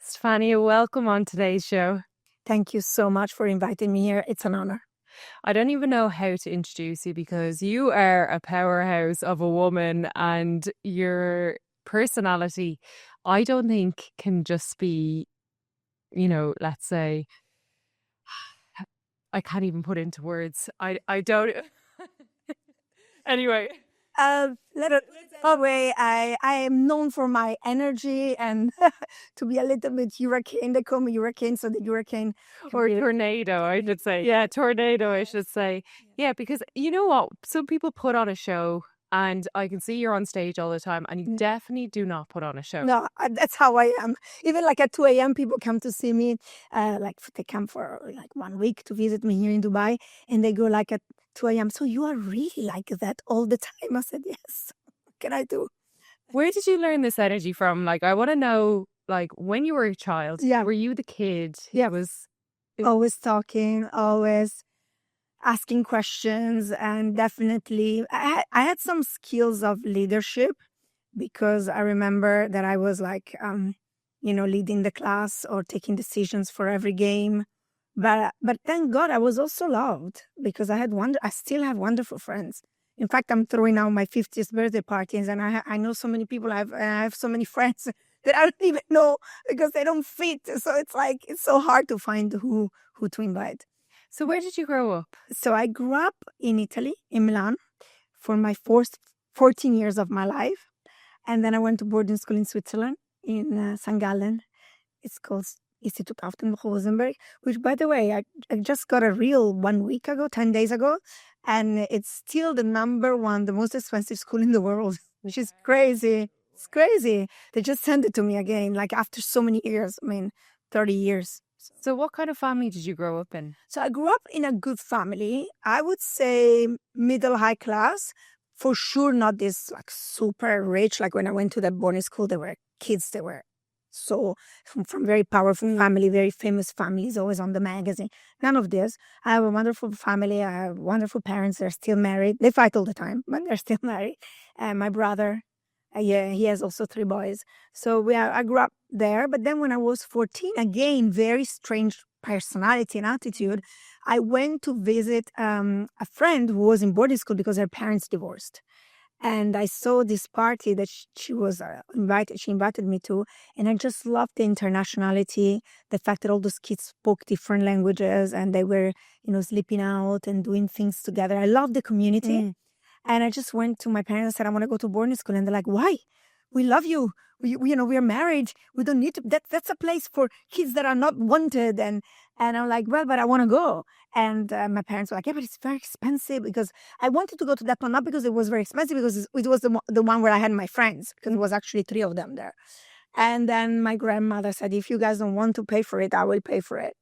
Stefania, welcome on today's show. Thank you so much for inviting me here. It's an honor. I don't even know how to introduce you because you are a powerhouse of a woman and your personality, I don't think can just be, let's say, I can't even put into words. I don't. Anyway. Away. I am known for my energy and to be a little bit hurricane. They call me hurricane, so the hurricane Or tornado, I should say. Yeah, tornado, I should say. Yeah, because you know what? Some people put on a show, and I can see you're on stage all the time, and you definitely do not put on a show. No, that's how I am. Even like at 2 a.m., people come to see me. They come for like 1 week to visit me here in Dubai, and they go like at 2 a.m. So you are really like that all the time? I said, yes. What can I do? Where did you learn this energy from? Like, I want to know, like, when you were a child, were you the kid who was always talking, always asking questions, and definitely I had some skills of leadership because I remember that I was like, leading the class or taking decisions for every game. But thank God I was also loved because I still have wonderful friends. In fact, I'm throwing out my 50th birthday parties, and I know so many people. I have so many friends that I don't even know because they don't fit. So it's so hard to find who to invite. So where did you grow up? So I grew up in Italy, in Milan, for my first 14 years of my life. And then I went to boarding school in Switzerland, in St. Gallen. It's called Institut auf dem Rosenberg, which, by the way, I just got a reel 1 week ago, 10 days ago. And it's still the number one, the most expensive school in the world, which is crazy. It's crazy. They just sent it to me again, like after so many years. 30 years. So what kind of family did you grow up in? So I grew up in a good family. I would say middle high class. For sure, not this like super rich. Like when I went to that boarding school, there were kids that were so from very powerful family, very famous families, always on the magazine. None of this. I have a wonderful family. I have wonderful parents. They're still married. They fight all the time, but they're still married. And my brother, he has also 3 boys. So I grew up there. But then when I was 14, again, very strange personality and attitude, I went to visit a friend who was in boarding school because her parents divorced. And I saw this party that she was invited. She invited me to, and I just loved the internationality, the fact that all those kids spoke different languages and they were, sleeping out and doing things together. I love the community. And I just went to my parents and said, I want to go to boarding school. And they're like, why? We love you. We are married. We don't need to. That's a place for kids that are not wanted. And I'm like, well, but I want to go. And my parents were like, yeah, but it's very expensive, because I wanted to go to that one, not because it was very expensive, because it was the one where I had my friends, because there was actually 3 of them there. And then my grandmother said, if you guys don't want to pay for it, I will pay for it.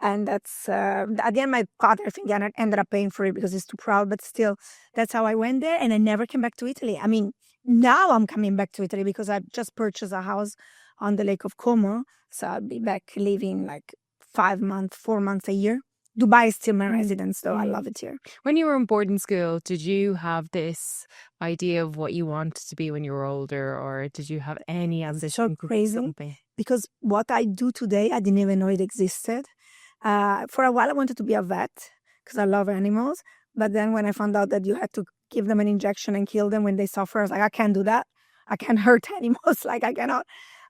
And that's, at the end, my father, I think, ended up paying for it because he's too proud. But still, that's how I went there. And I never came back to Italy. I mean, now I'm coming back to Italy because I've just purchased a house on the Lake of Como. So I'll be back living like 4 months a year. Dubai is still my residence, though. I love it here. When you were in boarding school, did you have this idea of what you wanted to be when you were older, or did you have any ambition? So crazy, because what I do today, I didn't even know it existed. For a while, I wanted to be a vet because I love animals. But then when I found out that you had to give them an injection and kill them when they suffer, I was like, I can't do that. I can't hurt animals. Like, I cannot.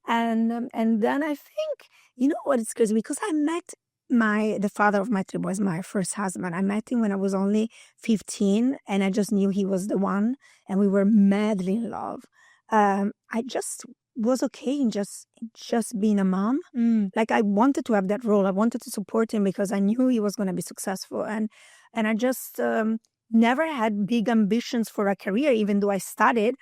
And then I think, you know what, it's crazy, because I met the father of my 3 boys, my first husband. I met him when I was only 15, and I just knew he was the one, and we were madly in love. I just was okay in just being a mom. Like, I wanted to have that role. I wanted to support him because I knew he was going to be successful. And I just never had big ambitions for a career, even though I studied,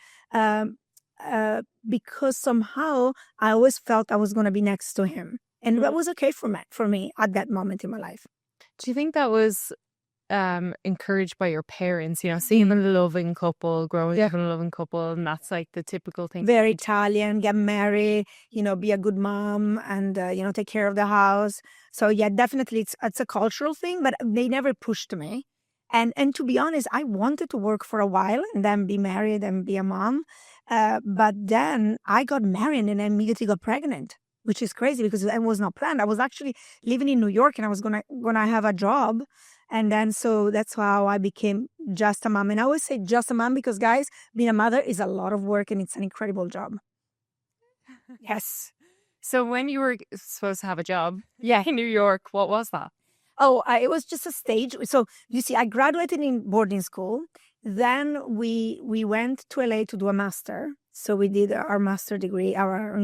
because somehow I always felt I was going to be next to him. And that was okay for me at that moment in my life. Do you think that was encouraged by your parents, seeing a loving couple, growing up in a loving couple, and that's like the typical thing? Very Italian, get married, be a good mom, and, take care of the house. So yeah, definitely it's a cultural thing, but they never pushed me. And to be honest, I wanted to work for a while and then be married and be a mom. But then I got married and I immediately got pregnant. which is crazy because it was not planned. I was actually living in New York and I was gonna have a job. And then so that's how I became just a mom. And I always say just a mom because, guys, being a mother is a lot of work and it's an incredible job. Yes. So when you were supposed to have a job Yeah. in New York, what was that? Oh, it was just a stage. So you see, I graduated in boarding school. Then we went to LA to do a master. So we did our master degree, our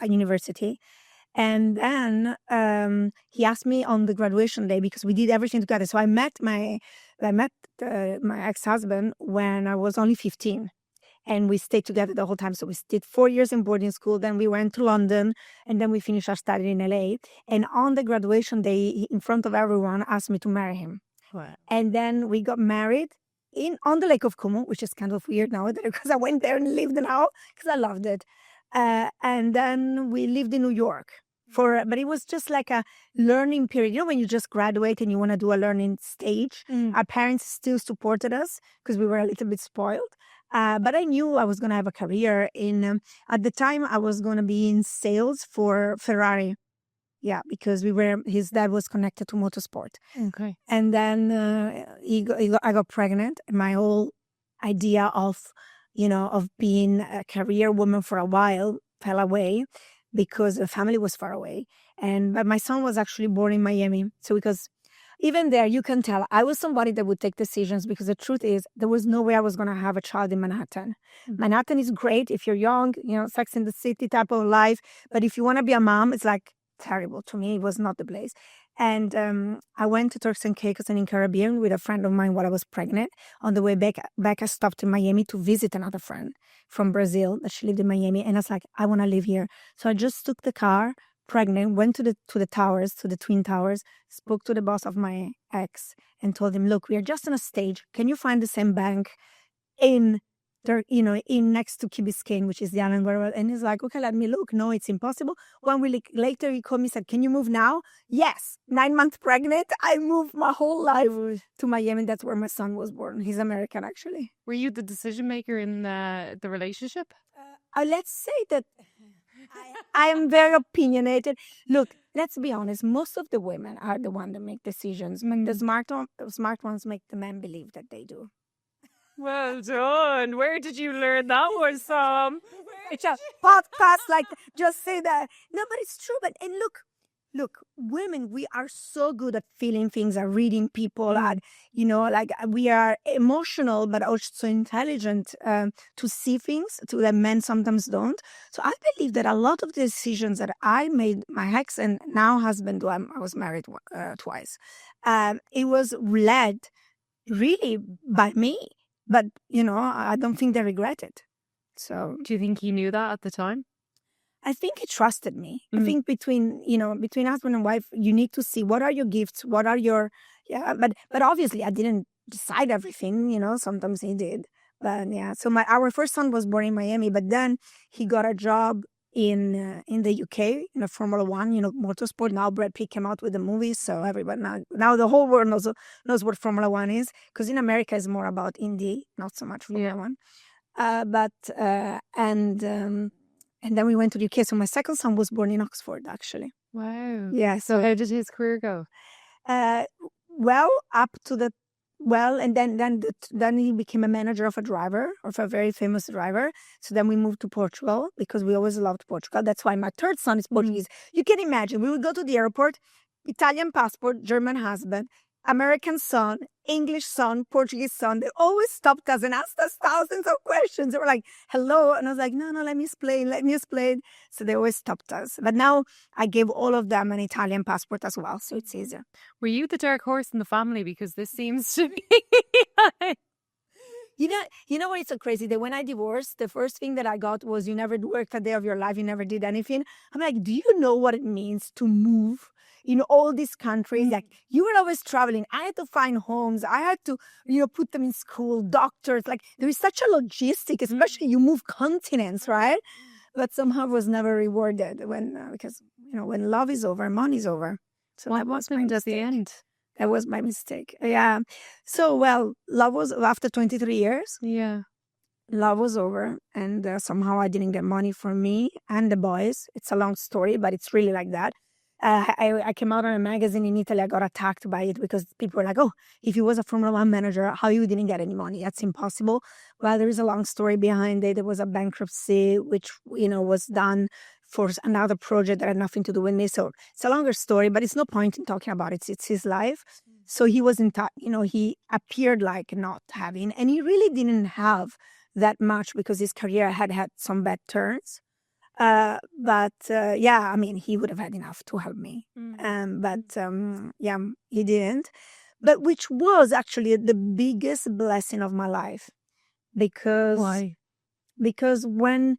university. And then he asked me on the graduation day because we did everything together. So I met my ex-husband when I was only 15. And we stayed together the whole time. So we did 4 years in boarding school. Then we went to London, and then we finished our study in LA. And on the graduation day, he, in front of everyone, asked me to marry him. Wow. And then we got married on the Lake of Como, which is kind of weird now because I went there and lived now because I loved it. And then we lived in New York but it was just like a learning period. You know, when you just graduate and you want to do a learning stage, our parents still supported us because we were a little bit spoiled. But I knew I was going to have a career at the time I was going to be in sales for Ferrari. Yeah, because his dad was connected to motorsport. Okay. And then I got pregnant. And my whole idea of being a career woman for a while fell away because the family was far away. But my son was actually born in Miami. So because even there, you can tell I was somebody that would take decisions because the truth is there was no way I was going to have a child in Manhattan. Mm-hmm. Manhattan is great if you're young, Sex in the City type of life. But if you want to be a mom, it's like terrible. To me, it was not the place. And I went to Turks and Caicos and in Caribbean with a friend of mine while I was pregnant. On the way back I stopped in Miami to visit another friend from Brazil that she lived in Miami. And I was like, I want to live here. So I just took the car, pregnant, went to the towers, to the Twin Towers, spoke to the boss of my ex and told him, look, we are just on a stage. Can you find the same bank in next to Key Biscayne, which is the island where, and he's like, okay, let me look. No, it's impossible. 1 week later, he called me and said, can you move now? Yes. 9 months pregnant. I moved my whole life to Miami. That's where my son was born. He's American, actually. Were you the decision maker in the relationship? Let's say that I am very opinionated. Look, let's be honest. Most of the women are the ones that make decisions. But the smart ones make the men believe that they do. Well done. Where did you learn that one from? It's a podcast, like, just say that. No, but it's true. And look, women, we are so good at feeling things, at reading people, at, like we are emotional, but also intelligent to see things that men sometimes don't. So I believe that a lot of the decisions that I made, my ex and now husband, I was married twice, it was led really by me. But, I don't think they regret it. So, do you think he knew that at the time? I think he trusted me. I think between husband and wife, you need to see what are your gifts, what are your, but obviously I didn't decide everything, sometimes he did. But yeah, so our first son was born in Miami, but then he got a job in the UK, Formula One, motorsport. Now Brad Pitt came out with the movies, so everybody now the whole world knows what Formula One is, because in America it's more about Indy, not so much Formula One. And then we went to the UK. So my second son was born in Oxford, actually. Wow. Yeah. So how did his career go? And then he became a manager of a very famous driver. So then we moved to Portugal because we always loved Portugal. That's why my third son is Portuguese. You can imagine, we would go to the airport, Italian passport, German husband, American son, English son, Portuguese son. They always stopped us and asked us thousands of questions. They were like, hello. And I was like, no, let me explain. So they always stopped us. But now I gave all of them an Italian passport as well. So it's easier. Were you the dark horse in the family? Because this seems to be... You know what? It's so crazy that when I divorced, the first thing that I got was, you never worked a day of your life. You never did anything. I'm like, do you know what it means to move in all these countries? Like, you were always traveling. I had to find homes. I had to, put them in school, doctors. Like, there is such a logistic, especially you move continents, right? But somehow was never rewarded because when love is over, money's over. So what happened at the end? That was my mistake. Yeah. So, love was after 23 years. Yeah. love was over, and somehow I didn't get money for me and the boys. It's a long story, but it's really like that. I came out on a magazine in Italy. I got attacked by it because people were like, "Oh, if you was a Formula One manager, how you didn't get any money? That's impossible." Well, there is a long story behind it. There was a bankruptcy, which was done for another project that had nothing to do with me. So it's a longer story, but it's no point in talking about it. It's his life. So he wasn't, he appeared like not having, and he really didn't have that much because his career had had some bad turns. But yeah, I mean, he would have had enough to help me. But yeah, he didn't. But which was actually the biggest blessing of my life because Why? because when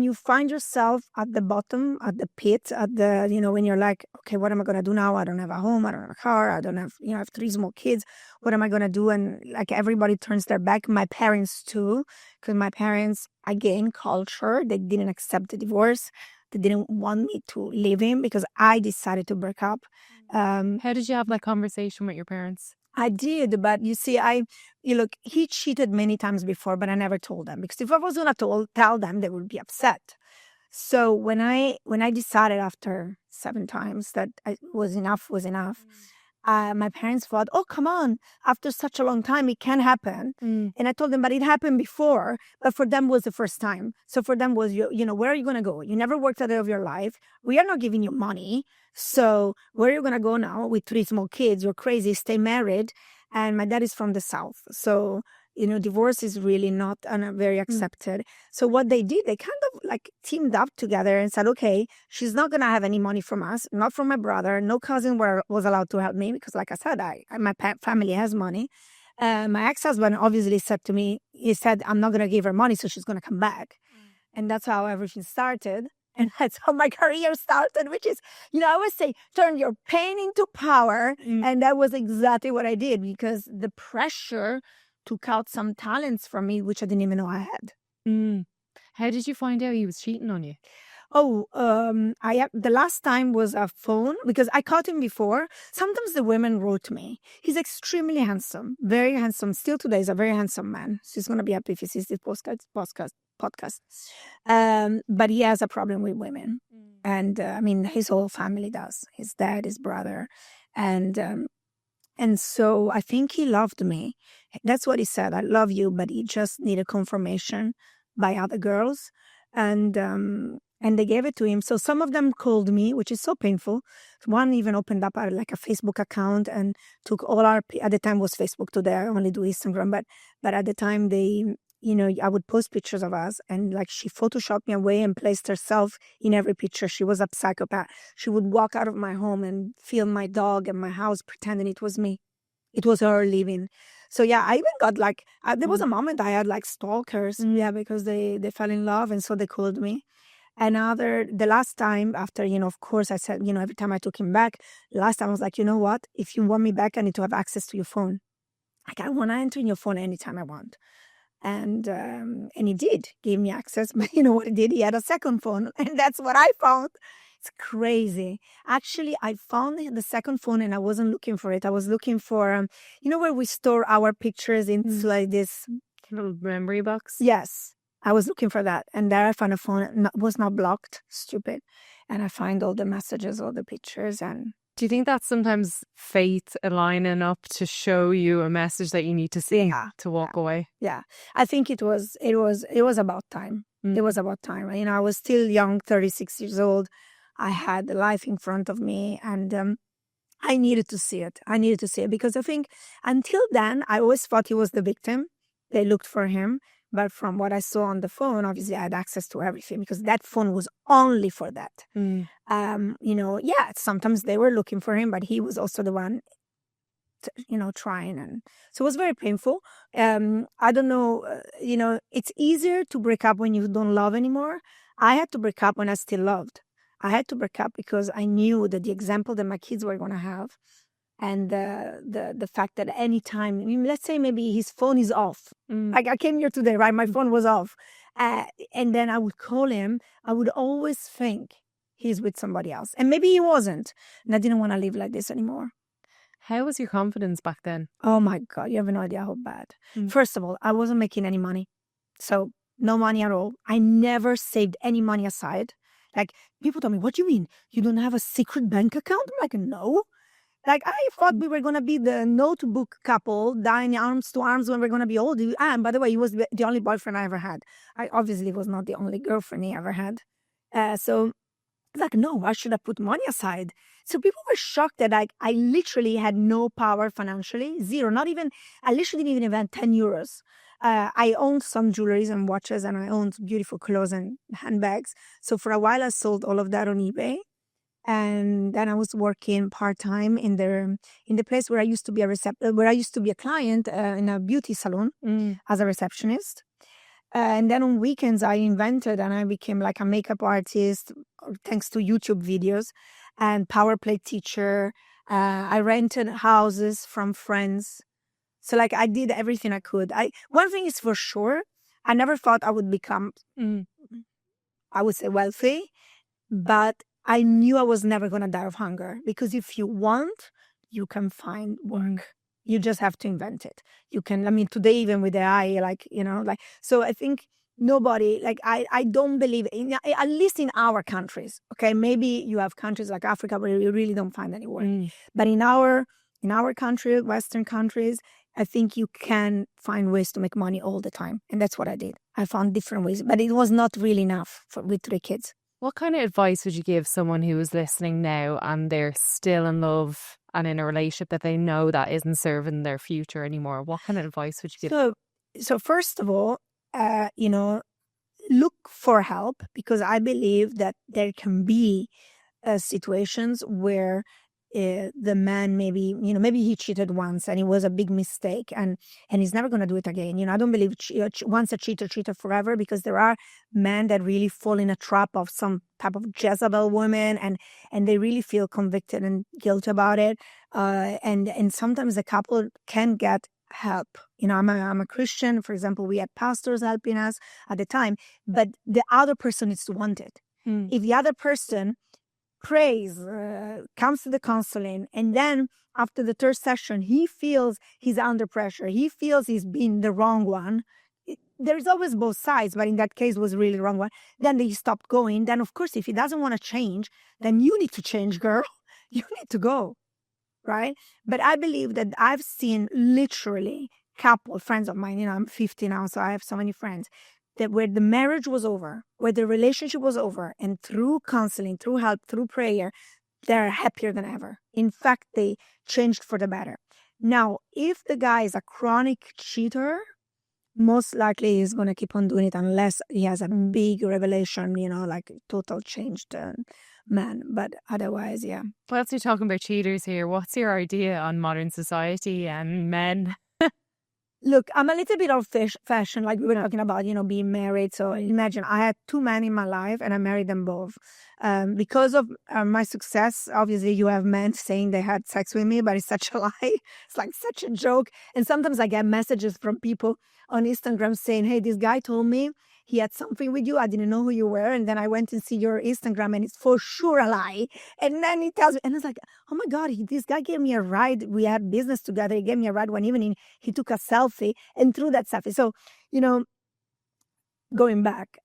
you find yourself at the bottom, at the pit, at the when you're like, okay, what am I gonna do now? I don't have a home, I don't have a car, I don't have I have 3 small kids. What am I gonna do? And like everybody turns their back. My parents too, because my parents, again, culture, they didn't accept the divorce. They didn't want me to live in because I decided to break up. How did you have that conversation with your parents? I did, but you see, look, he cheated many times before, but I never told them because if I was gonna tell them, they would be upset. So when I decided after 7 times that was enough, my parents thought, "Oh, come on! After such a long time, it can happen." And I told them, "But it happened before." But for them, was the first time. So for them was, where are you gonna go? You never worked a day of your life. We are not giving you money. So where are you gonna go now with 3 small kids? You're crazy. Stay married. And my dad is from the South, so divorce is really not very accepted. So what they did, they kind of like teamed up together and said, okay, she's not going to have any money from us, not from my brother. No cousin was allowed to help me because, like I said, my family has money. My ex-husband obviously said to me, he said, I'm not going to give her money, so she's going to come back. And that's how everything started. And that's how my career started, which is, I always say, turn your pain into power. And that was exactly what I did because the pressure took out some talents from me, which I didn't even know I had. How did you find out he was cheating on you? Oh, the last time was a phone because I caught him before. Sometimes the women wrote me. He's extremely handsome, very handsome. Still today, he's a very handsome man. So he's going to be happy if he sees this podcast. But he has a problem with women. And I mean, his whole family does. His dad, his brother. And so I think he loved me. That's what he said. I love you, but he just needed confirmation by other girls. And they gave it to him. So some of them called me, which is so painful. One even opened up a Facebook account and took all our, at the time was Facebook, today I only do Instagram, but at the time they, I would post pictures of us and like she photoshopped me away and placed herself in every picture. She was a psychopath. She would walk out of my home and film my dog and my house pretending it was me. It was her leaving. So yeah, I even got there was a moment I had like stalkers, because they fell in love and so they called me. The last time after, of course I said, every time I took him back, last time I was like, you know what? If you want me back, I need to have access to your phone. Like I want to enter in your phone anytime I want. And he did give me access, but you know what he did? He had a second phone and that's what I found. It's crazy. Actually, I found the second phone and I wasn't looking for it. I was looking for, where we store our pictures into like this little memory box? Yes. I was looking for that. And there I found a phone. It was not blocked. Stupid. And I find all the messages, all the pictures. And do you think that's sometimes fate aligning up to show you a message that you need to see to walk away? Yeah. I think it was about time. It was about time. I was still young, 36 years old. I had life in front of me and I needed to see it. Because I think until then, I always thought he was the victim. They looked for him. But from what I saw on the phone, obviously I had access to everything because that phone was only for that. Sometimes they were looking for him, but he was also the one, trying. And so it was very painful. I don't know, it's easier to break up when you don't love anymore. I had to break up when I still loved. I had to break up because I knew that the example that my kids were going to have and the fact that anytime, let's say maybe his phone is off. Like I came here today, right? My phone was off. And then I would call him. I would always think he's with somebody else. And maybe he wasn't. And I didn't want to live like this anymore. How was your confidence back then? Oh my God, you have no idea how bad. First of all, I wasn't making any money. So no money at all. I never saved any money aside. Like, people tell me, what do you mean? You don't have a secret bank account? I'm like, no. Like, I thought we were going to be the notebook couple, dying arms to arms when we're going to be old. And by the way, he was the only boyfriend I ever had. I obviously was not the only girlfriend he ever had. So, like, no, why should I put money aside? So people were shocked that I literally had no power financially, zero, not even, I literally didn't even have 10 euros. I owned some jewelries and watches, and I owned beautiful clothes and handbags. So for a while, I sold all of that on eBay. And then I was working part-time in the place where I used to be where I used to be a client in a beauty salon as a receptionist. And then on weekends, I invented and I became like a makeup artist thanks to YouTube videos and power play teacher. I rented houses from friends. So like I did everything I could. One thing is for sure, I never thought I would become, I would say, wealthy, but I knew I was never going to die of hunger, because if you want, you can find work. You just have to invent it. You can, I mean, today, even with AI, like, so I think nobody, like, I don't believe in, at least in our countries. Okay. Maybe you have countries like Africa where you really don't find any work. But in our country, Western countries, I think you can find ways to make money all the time. And that's what I did. I found different ways, but it was not really enough with 3 kids. What kind of advice would you give someone who is listening now and they're still in love and in a relationship that they know that isn't serving their future anymore? What kind of advice would you give? So first of all, look for help, because I believe that there can be situations where the man maybe he cheated once and it was a big mistake, and he's never going to do it again. I don't believe once a cheater forever, because there are men that really fall in a trap of some type of Jezebel woman, and they really feel convicted and guilt about it. And sometimes the couple can get help. I'm a Christian, for example. We had pastors helping us at the time, but the other person needs to want it. If the other person prays, comes to the counseling, and then after the 3rd session, he feels he's under pressure, he feels he's been the wrong one. There's always both sides, but in that case, was really the wrong one. Then he stopped going. Then, of course, if he doesn't want to change, then you need to change, girl. You need to go, right? But I believe that I've seen literally couple friends of mine. I'm 50 now, so I have so many friends that where the marriage was over, where the relationship was over, and through counseling, through help, through prayer, they're happier than ever. In fact, they changed for the better. Now, if the guy is a chronic cheater, most likely he's going to keep on doing it unless he has a big revelation, like total changed man. But otherwise, yeah. Well, as you're talking about cheaters here, what's your idea on modern society and men? Look, I'm a little bit old-fashioned, like we were talking about, being married. So imagine I had 2 men in my life and I married them both. Because of my success, obviously you have men saying they had sex with me, but it's such a lie. It's like such a joke. And sometimes I get messages from people on Instagram saying, hey, this guy told me he had something with you. I didn't know who you were. And then I went and see your Instagram and it's for sure a lie. And then he tells me, and it's like, oh my God, this guy gave me a ride. We had business together. He gave me a ride one evening. He took a selfie and threw that selfie. So, going back,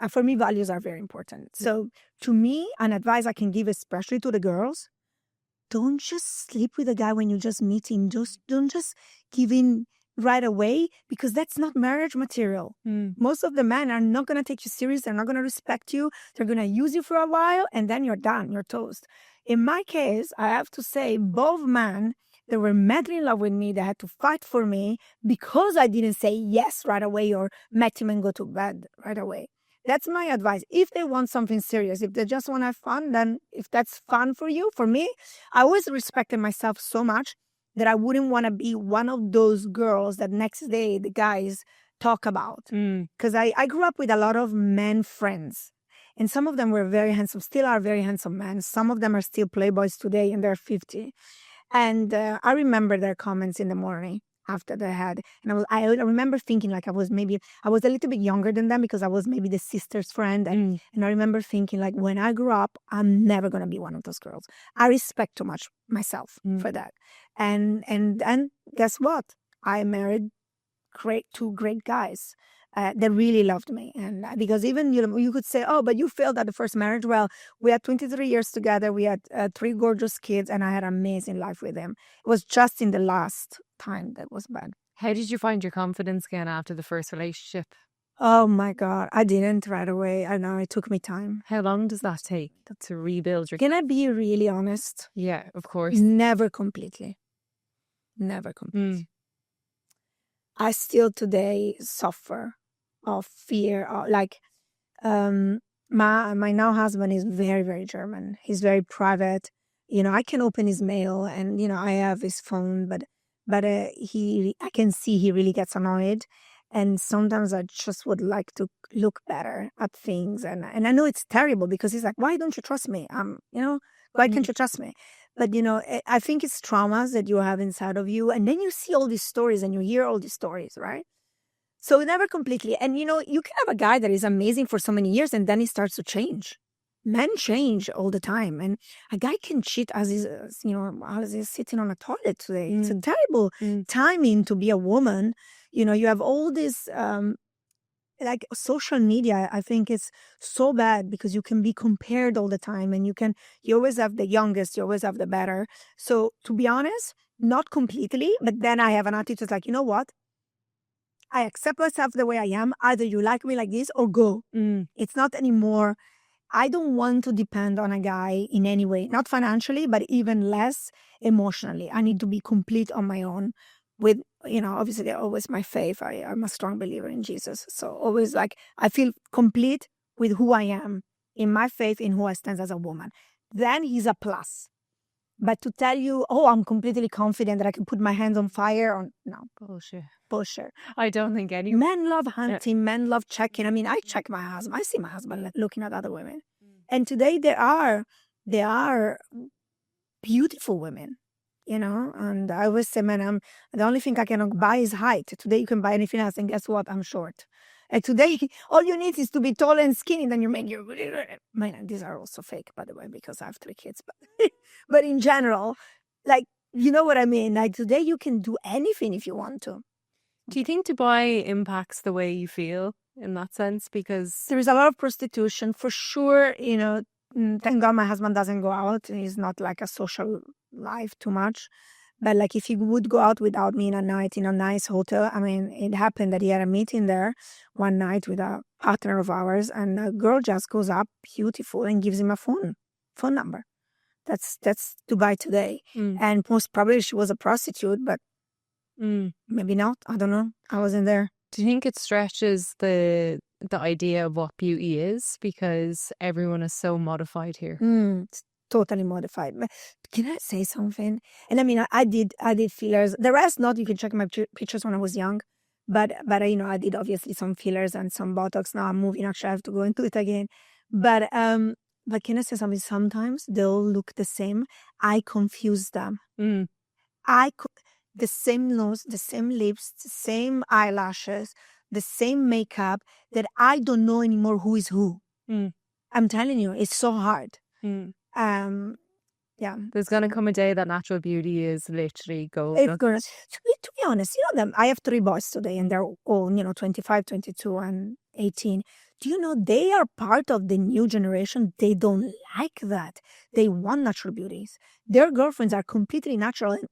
for me, values are very important. So to me, an advice I can give, especially to the girls, don't just sleep with a guy when you just meet him. Don't just give in right away, because that's not marriage material. Most of the men are not going to take you serious. They're not going to respect you. They're going to use you for a while, and then you're done. You're toast. In my case, I have to say, both men, they were madly in love with me. They had to fight for me because I didn't say yes right away or met him and go to bed right away. That's my advice. If they want something serious, if they just want to have fun, then if that's fun for you, for me, I always respected myself so much that I wouldn't want to be one of those girls that next day the guys talk about. Because I grew up with a lot of men friends. And some of them were very handsome, still are very handsome men. Some of them are still playboys today and they're 50. And I remember their comments in the morning after they had. And I remember thinking like I was a little bit younger than them, because I was maybe the sister's friend. And I remember thinking like, when I grow up, I'm never going to be one of those girls. I respect too much myself for that. And guess what? I married 2 great guys. that really loved me. And because even, you could say, oh, but you failed at the first marriage. Well, we had 23 years together. We had 3 gorgeous kids, and I had an amazing life with him. It was just in the last time that was bad. How did you find your confidence again after the first relationship? Oh my God, I didn't right away. I know it took me time. How long does that take to rebuild your... Can I be really honest? Yeah, of course. Never completely. Never completely. I still today suffer of fear. My now husband is very, very German. He's very private. I can open his mail and, I have his phone, but I can see he really gets annoyed. And sometimes I just would like to look better at things. And I know it's terrible because he's like, why don't you trust me? Why can't you trust me? But, I think it's traumas that you have inside of you. And then you see all these stories and you hear all these stories, right? So never completely. And, you can have a guy that is amazing for so many years and then he starts to change. Men change all the time. And a guy can cheat as he's sitting on a toilet today. It's a terrible timing to be a woman. You have all this, like social media, I think it's so bad because you can be compared all the time and you always have the youngest, you always have the better. So to be honest, not completely, but then I have an attitude like, you know what? I accept myself the way I am. Either you like me like this or go. It's not anymore. I don't want to depend on a guy in any way, not financially, but even less emotionally. I need to be complete on my own with, obviously always my faith. I'm a strong believer in Jesus. So always I feel complete with who I am in my faith, in who I stand as a woman. Then he's a plus. But to tell you, oh, I'm completely confident that I can put my hands on fire, no. Bullshit. I don't think any men love hunting, men love checking. I mean, I check my husband. I see my husband looking at other women. And today there are beautiful women, and I always say, man, the only thing I cannot buy is height. Today you can buy anything else, and guess what? I'm short. And today, all you need is to be tall and skinny, then you make your... These are also fake, by the way, because I have 3 kids. But in general, you know what I mean? Today you can do anything if you want to. Do you think Dubai impacts the way you feel in that sense? Because there is a lot of prostitution, for sure. Thank God my husband doesn't go out. He's not like a social life too much. But if he would go out without me in a night in a nice hotel, I mean, it happened that he had a meeting there one night with a partner of ours, and a girl just goes up, beautiful, and gives him a phone number. That's Dubai today. And most probably she was a prostitute, but maybe not. I don't know. I wasn't there. Do you think it stretches the idea of what beauty is because everyone is so modified here? It's totally modified. But can I say something? And I mean, I did fillers. The rest not. You can check my pictures when I was young. But I did obviously some fillers and some Botox. Now I'm moving. Actually, I have to go into it again. But can I say something? Sometimes they'll look the same. I confuse them. The same nose, the same lips, the same eyelashes, the same makeup, that I don't know anymore who is who. I'm telling you, it's so hard. Yeah. There's going to come a day that natural beauty is literally gold. It's gonna, to be honest, I have 3 boys today and they're all, 25, 22 and 18. Do you know they are part of the new generation? They don't like that. They want natural beauties. Their girlfriends are completely natural and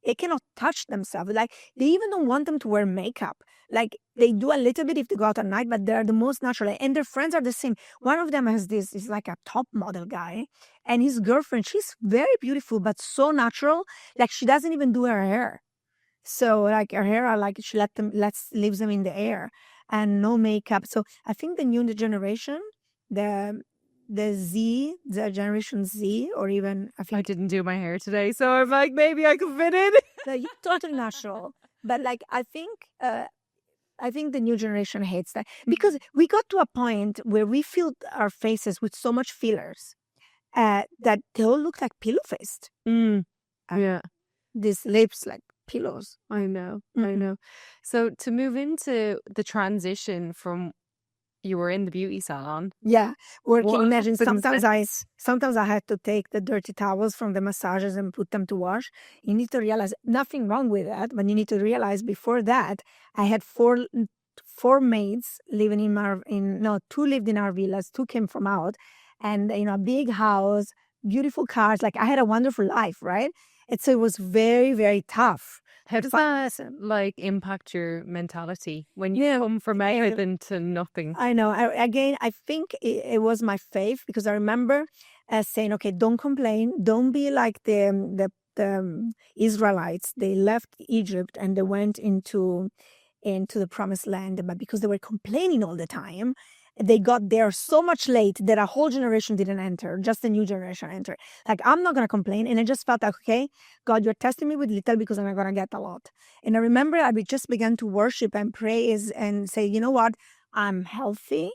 they cannot touch themselves. They even don't want them to wear makeup. They do a little bit if they go out at night, but they're the most natural. And their friends are the same. One of them has is like a top model guy. And his girlfriend, she's very beautiful, but so natural. She doesn't even do her hair. So her hair, she leaves them in the air and no makeup. So I think the new generation, the generation Z, or even I didn't do my hair today, so I'm like, maybe I could fit in. You're totally natural. But I think the new generation hates that because we got to a point where we filled our faces with so much fillers that they all look like pillow faced. Yeah, these lips like pillows. I know. So to move into the transition from, you were in the beauty salon. Yeah, working. Imagine sometimes I had to take the dirty towels from the massages and put them to wash. You need to realize nothing wrong with that, but you need to realize before that I had 4 maids living two lived in our villas, 2 came from out, and a big house, beautiful cars. Like I had a wonderful life, right? And so it was very, very tough. How does that like impact your mentality when you come from everything to nothing? I know. I think it was my faith, because I remember saying, okay, don't complain. Don't be like the Israelites. They left Egypt and they went into the promised land, but because they were complaining all the time, they got there so much late that a whole generation didn't enter, just a new generation entered. Like, I'm not going to complain. And I just felt like, okay, God, you're testing me with little because I'm not going to get a lot. And I remember I just began to worship and praise and say, you know what? I'm healthy.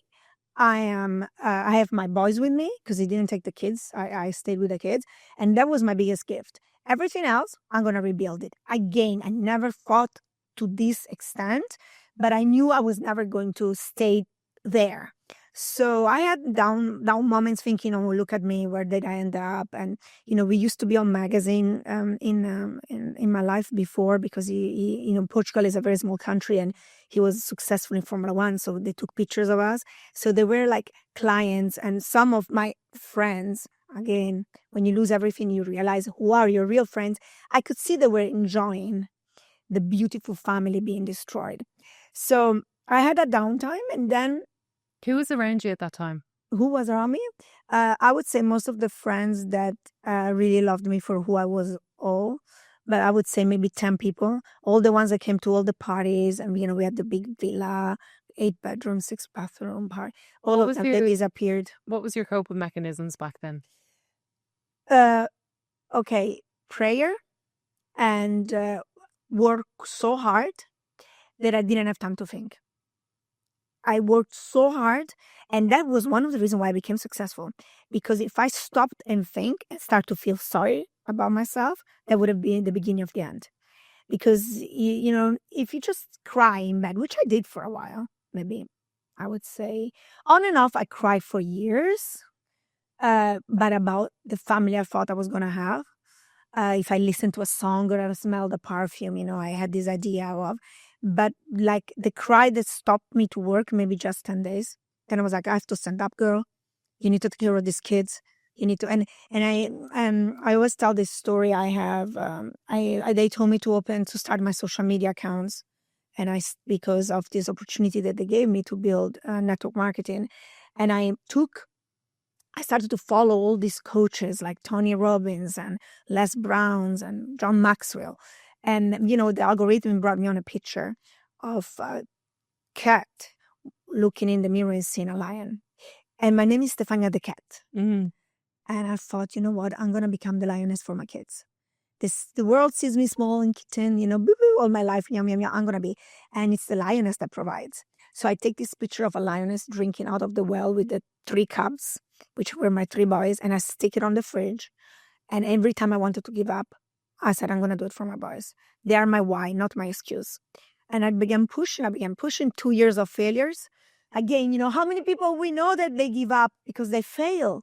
I have my boys with me because he didn't take the kids. I stayed with the kids. And that was my biggest gift. Everything else, I'm going to rebuild it. Again, I never fought to this extent, but I knew I was never going to stay there. So I had down moments thinking, oh, look at me, where did I end up? And we used to be on magazine in my life before, because he Portugal is a very small country, and he was successful in Formula One, so they took pictures of us. So they were like clients, and some of my friends. Again, when you lose everything, you realize who are your real friends. I could see they were enjoying the beautiful family being destroyed. So I had a downtime, and then who was around you at that time? Who was around me? I would say most of the friends that really loved me for who I was, but I would say maybe 10 people. All the ones that came to all the parties, and we had the big villa, 8 bedroom, 6 bathroom party. All of them, they disappeared. What was your coping mechanisms back then? Okay, prayer and work so hard that I didn't have time to think. I worked so hard, and that was one of the reasons why I became successful. Because if I stopped and think and start to feel sorry about myself, that would have been the beginning of the end. Because, if you just cry in bed, which I did for a while, maybe I would say on and off, I cried for years, but about the family I thought I was going to have. If I listened to a song or I smelled the perfume, I had this idea of. But like the cry that stopped me to work, maybe just 10 days. Then I was like, I have to stand up, girl. You need to take care of these kids. You need to, and I always tell this story. I have, they told me to start my social media accounts. And because of this opportunity that they gave me to build network marketing. And I started to follow all these coaches like Tony Robbins and Les Browns and John Maxwell. And, the algorithm brought me on a picture of a cat looking in the mirror and seeing a lion. And my name is Stefania the cat. Mm-hmm. And I thought, you know what? I'm going to become the lioness for my kids. The world sees me small and kitten, boo-boo, all my life, yum, yum, yum, I'm going to be. And it's the lioness that provides. So I take this picture of a lioness drinking out of the well with the 3 cubs, which were my 3 boys, and I stick it on the fridge. And every time I wanted to give up, I said, I'm going to do it for my boys. They are my why, not my excuse. And I began pushing. 2 years of failures. Again, how many people we know that they give up because they fail?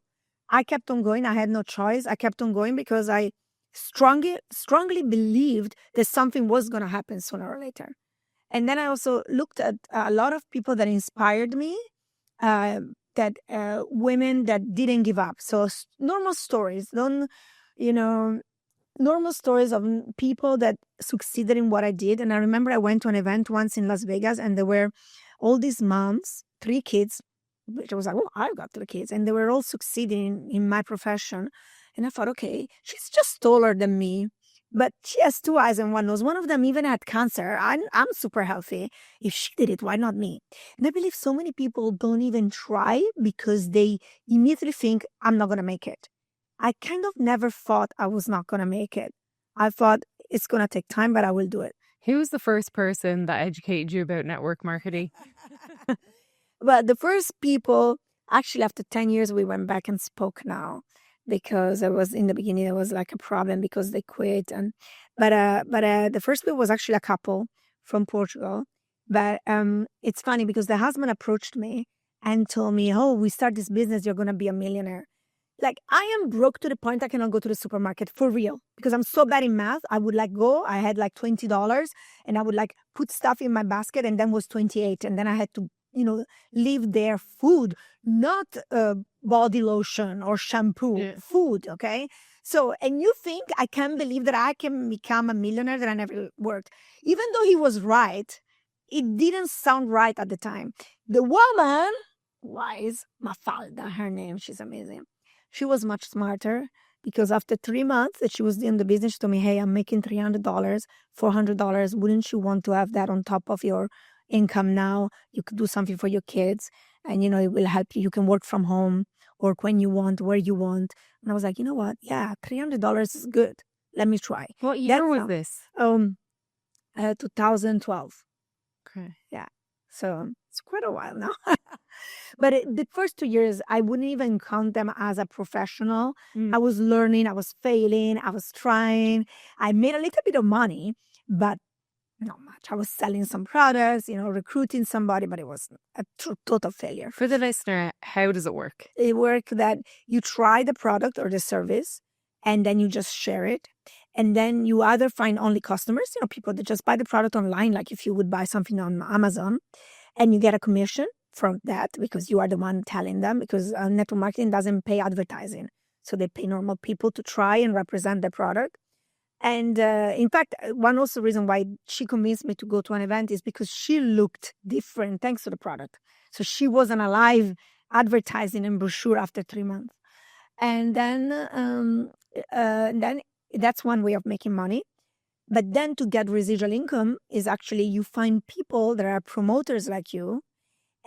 I kept on going. I had no choice. I kept on going because I strongly believed that something was going to happen sooner or later. And then I also looked at a lot of people that inspired me, women that didn't give up. So normal stories, normal stories of people that succeeded in what I did. And I remember I went to an event once in Las Vegas, and there were all these moms, 3 kids, which I was like, oh, I've got 3 kids. And they were all succeeding in my profession. And I thought, okay, she's just taller than me, but she has 2 eyes and 1 nose. One of them even had cancer. I'm super healthy. If she did it, why not me? And I believe so many people don't even try because they immediately think, I'm not going to make it. I kind of never thought I was not going to make it. I thought it's going to take time, but I will do it. Who was the first person that educated you about network marketing? Well, the first people, actually after 10 years, we went back and spoke now, because it was in the beginning, it was like a problem because they quit. But the first people was actually a couple from Portugal. But it's funny because the husband approached me and told me, oh, we start this business, you're going to be a millionaire. Like, I am broke to the point I cannot go to the supermarket for real because I'm so bad in math. I would like go, I had like $20 and I would like put stuff in my basket and then was 28. And then I had to, leave there food, not body lotion or shampoo, food. Okay. So, and you think I can't believe that I can become a millionaire that I never worked. Even though he was right, it didn't sound right at the time. The woman, wise, Mafalda, her name, she's amazing. She was much smarter because after 3 months that she was in the business, she told me, hey, I'm making $300, $400. Wouldn't you want to have that on top of your income now? You could do something for your kids and, it will help you. You can work from home, work when you want, where you want. And I was like, you know what? Yeah, $300 is good. Let me try. What year was this? 2012. Okay. Yeah. So it's quite a while now. But the first 2 years, I wouldn't even count them as a professional. I was learning, I was failing, I was trying. I made a little bit of money, but not much. I was selling some products, recruiting somebody, but it was a total failure. For the listener, how does it work? It works that you try the product or the service, and then you just share it. And then you either find only customers, people that just buy the product online, like if you would buy something on Amazon, and you get a commission from that because you are the one telling them, because network marketing doesn't pay advertising. So they pay normal people to try and represent the product. And in fact, one also reason why she convinced me to go to an event is because she looked different thanks to the product. So she wasn't alive advertising and brochure after 3 months. And then that's one way of making money. But then to get residual income is actually you find people that are promoters like you,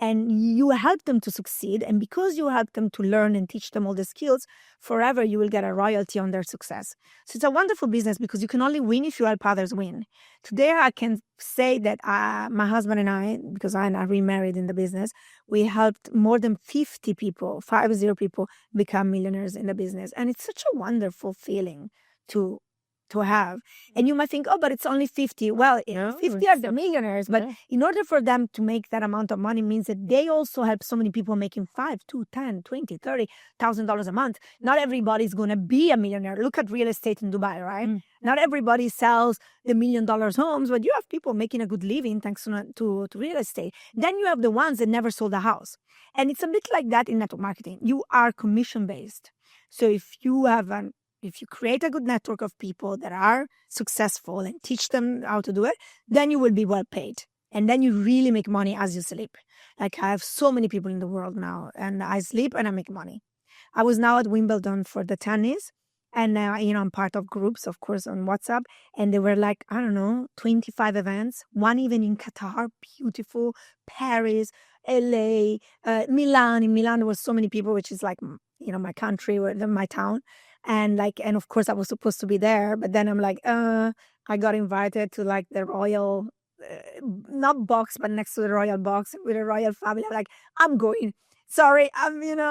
and you help them to succeed. And because you help them to learn and teach them all the skills, forever you will get a royalty on their success. So it's a wonderful business because you can only win if you help others win. Today, I can say that my husband and I, because I am remarried in the business, we helped more than 50 people, 50 people become millionaires in the business. And it's such a wonderful feeling to have. And you might think, oh, but it's only 50. Well, 50 are the millionaires. But in order for them to make that amount of money means that they also help so many people making $5, $2, $10, $20, $30,000 a month. Not everybody's going to be a millionaire. Look at real estate in Dubai, right? Not everybody sells the $1 million homes, but you have people making a good living thanks to real estate. Then you have the ones that never sold a house. And it's a bit like that in network marketing. You are commission-based. So if you create a good network of people that are successful and teach them how to do it, then you will be well paid. And then you really make money as you sleep. Like I have so many people in the world now, and I sleep and I make money. I was now at Wimbledon for the tennis, and I'm part of groups, of course, on WhatsApp. And there were 25 events, one even in Qatar, beautiful, Paris, LA, Milan. In Milan, there were so many people, which is my country, my town. And of course I was supposed to be there, but then I'm I got invited to the royal, not box, but next to the royal box with a royal family. I'm I'm going. Sorry,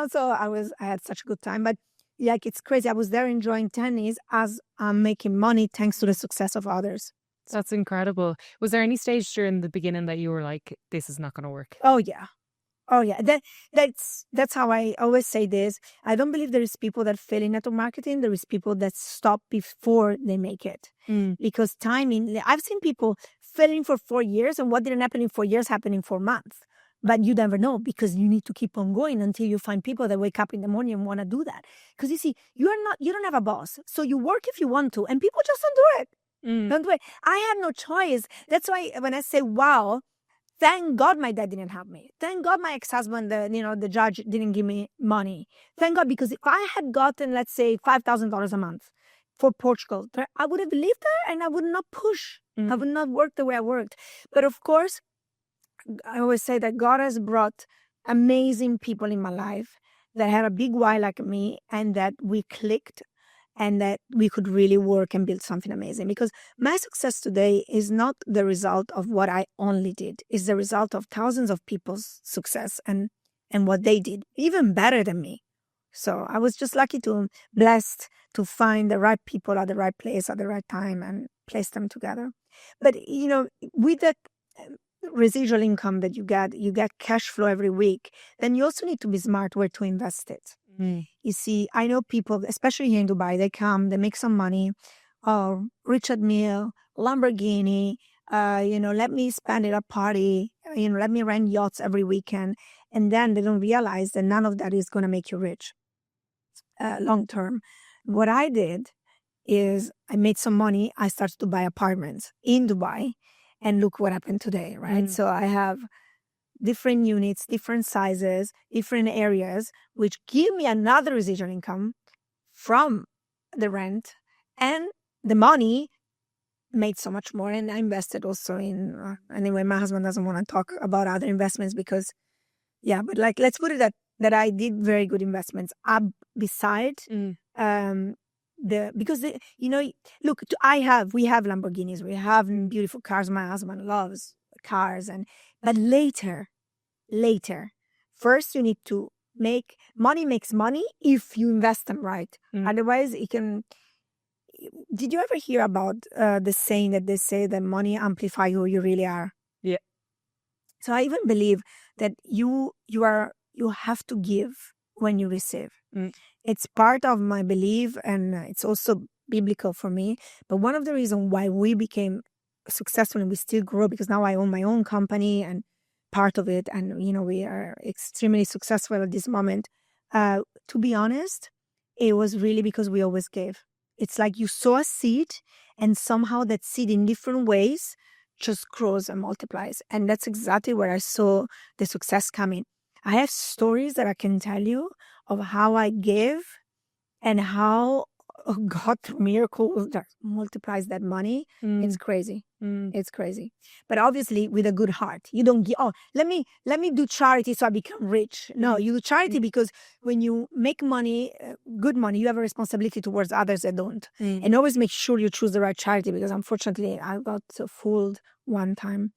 so I had such a good time. But it's crazy. I was there enjoying tennis as I'm making money thanks to the success of others. That's incredible. Was there any stage during the beginning that you were like, this is not going to work? Oh, yeah. That's how I always say this. I don't believe there is people that fail in network marketing. There is people that stop before they make it. Because timing, I've seen people failing for 4 years, and what didn't happen in 4 years happened in 4 months. But you never know, because you need to keep on going until you find people that wake up in the morning and want to do that. Because you see, you don't have a boss, so you work if you want to, and people just don't do it. Don't do it. I had no choice. That's why when I say, wow, thank God my dad didn't help me. Thank God my ex-husband, the judge, didn't give me money. Thank God, because if I had gotten, let's say, $5,000 a month for Portugal, I would have lived there and I would not push. I would not work the way I worked. But of course, I always say that God has brought amazing people in my life that had a big why like me, and that we clicked, and that we could really work and build something amazing. Because my success today is not the result of what I only did. It's the result of thousands of people's success and what they did, even better than me. So I was just blessed to find the right people at the right place at the right time and place them together. But, with the residual income that you get cash flow every week, then you also need to be smart where to invest it. You see, I know people, especially here in Dubai, they come, they make some money. Oh, Richard Mille, Lamborghini, let me spend it at a party, let me rent yachts every weekend. And then they don't realize that none of that is going to make you rich long term. What I did is I made some money. I started to buy apartments in Dubai. And look what happened today, right? So I have different units, different sizes, different areas, which give me another residual income from the rent, and the money made so much more. And I invested also in, anyway, my husband doesn't want to talk about other investments because, but like, let's put it that I did very good investments beside, because look, we have Lamborghinis, we have beautiful cars. My husband loves cars, but later, first you need to money makes money if you invest them right. Otherwise, it can. Did you ever hear about the saying that they say that money amplifies who you really are? Yeah. So I even believe that you have to give when you receive. It's part of my belief, and it's also biblical for me. But one of the reasons why we became successful and we still grow, because now I own my own company and part of it, and we are extremely successful at this moment. To be honest, it was really because we always gave. It's like you sow a seed, and somehow that seed in different ways just grows and multiplies. And that's exactly where I saw the success coming. I have stories that I can tell you of how I gave and how God, through miracles, that multiplies that money. It's crazy. It's crazy. But obviously with a good heart. You don't give, let me do charity so I become rich. No, you do charity because when you make money, good money, you have a responsibility towards others that don't. And always make sure you choose the right charity, because unfortunately I got fooled one time.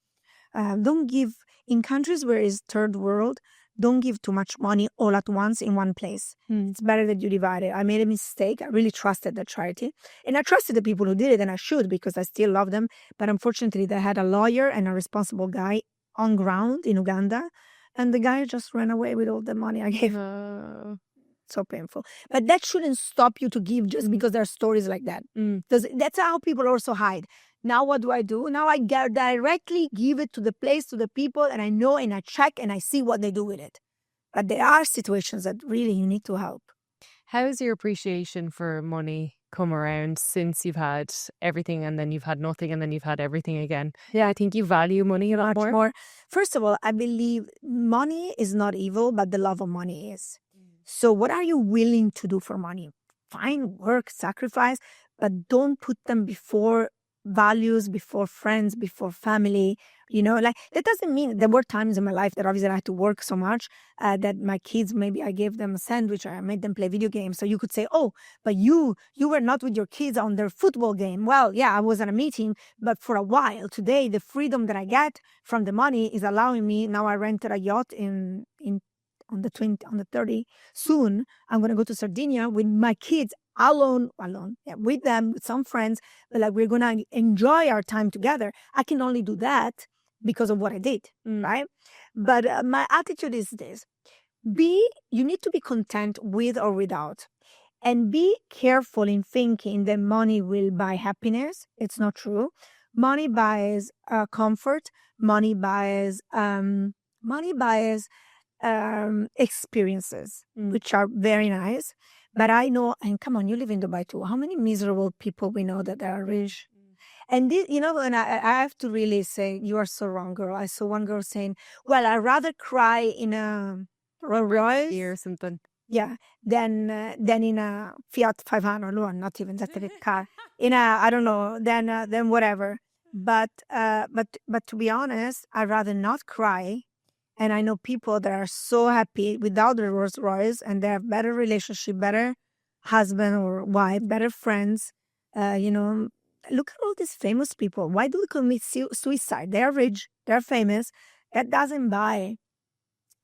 Don't give, in countries where it's third world, don't give too much money all at once in one place. It's better that you divide it. I made a mistake. I really trusted the charity. And I trusted the people who did it, and I should, because I still love them. But unfortunately, they had a lawyer and a responsible guy on ground in Uganda. And the guy just ran away with all the money I gave. So painful. But that shouldn't stop you to give just because there are stories like that. Because that's how people also hide. Now what do? Now I directly give it to the place, to the people, and I know, and I check, and I see what they do with it. But there are situations that really you need to help. How's your appreciation for money come around since you've had everything, and then you've had nothing, and then you've had everything again? Yeah, I think you value money a lot more. First of all, I believe money is not evil, but the love of money is. So what are you willing to do for money? Fine, work, sacrifice, but don't put them before values, before friends, before family. Like, that doesn't mean there were times in my life that obviously I had to work so much that my kids, maybe I gave them a sandwich or I made them play video games. So you could say, oh, but you were not with your kids on their football game. Well, yeah, I was at a meeting, but for a while. Today, the freedom that I get from the money is allowing me. Now I rented a yacht on the 30. Soon I'm going to go to Sardinia with my kids alone, with them, with some friends. But like, we're going to enjoy our time together. I can only do that because of what I did, right? But my attitude is this: you need to be content with or without, and be careful in thinking that money will buy happiness. It's not true. Money buys comfort. Money buys experiences, which are very nice. But I know, and come on, you live in Dubai too. How many miserable people we know that are rich? And this, and I have to really say, you are so wrong, girl. I saw one girl saying, well, I'd rather cry in a Rolls Royce or something. Yeah, than in a Fiat 500. No, not even that car. In a, I don't know, than whatever. But to be honest, I'd rather not cry. And I know people that are so happy without the Rolls Royce, and they have better relationship, better husband or wife, better friends. Look at all these famous people. Why do they commit suicide? They are rich, they're famous. That doesn't buy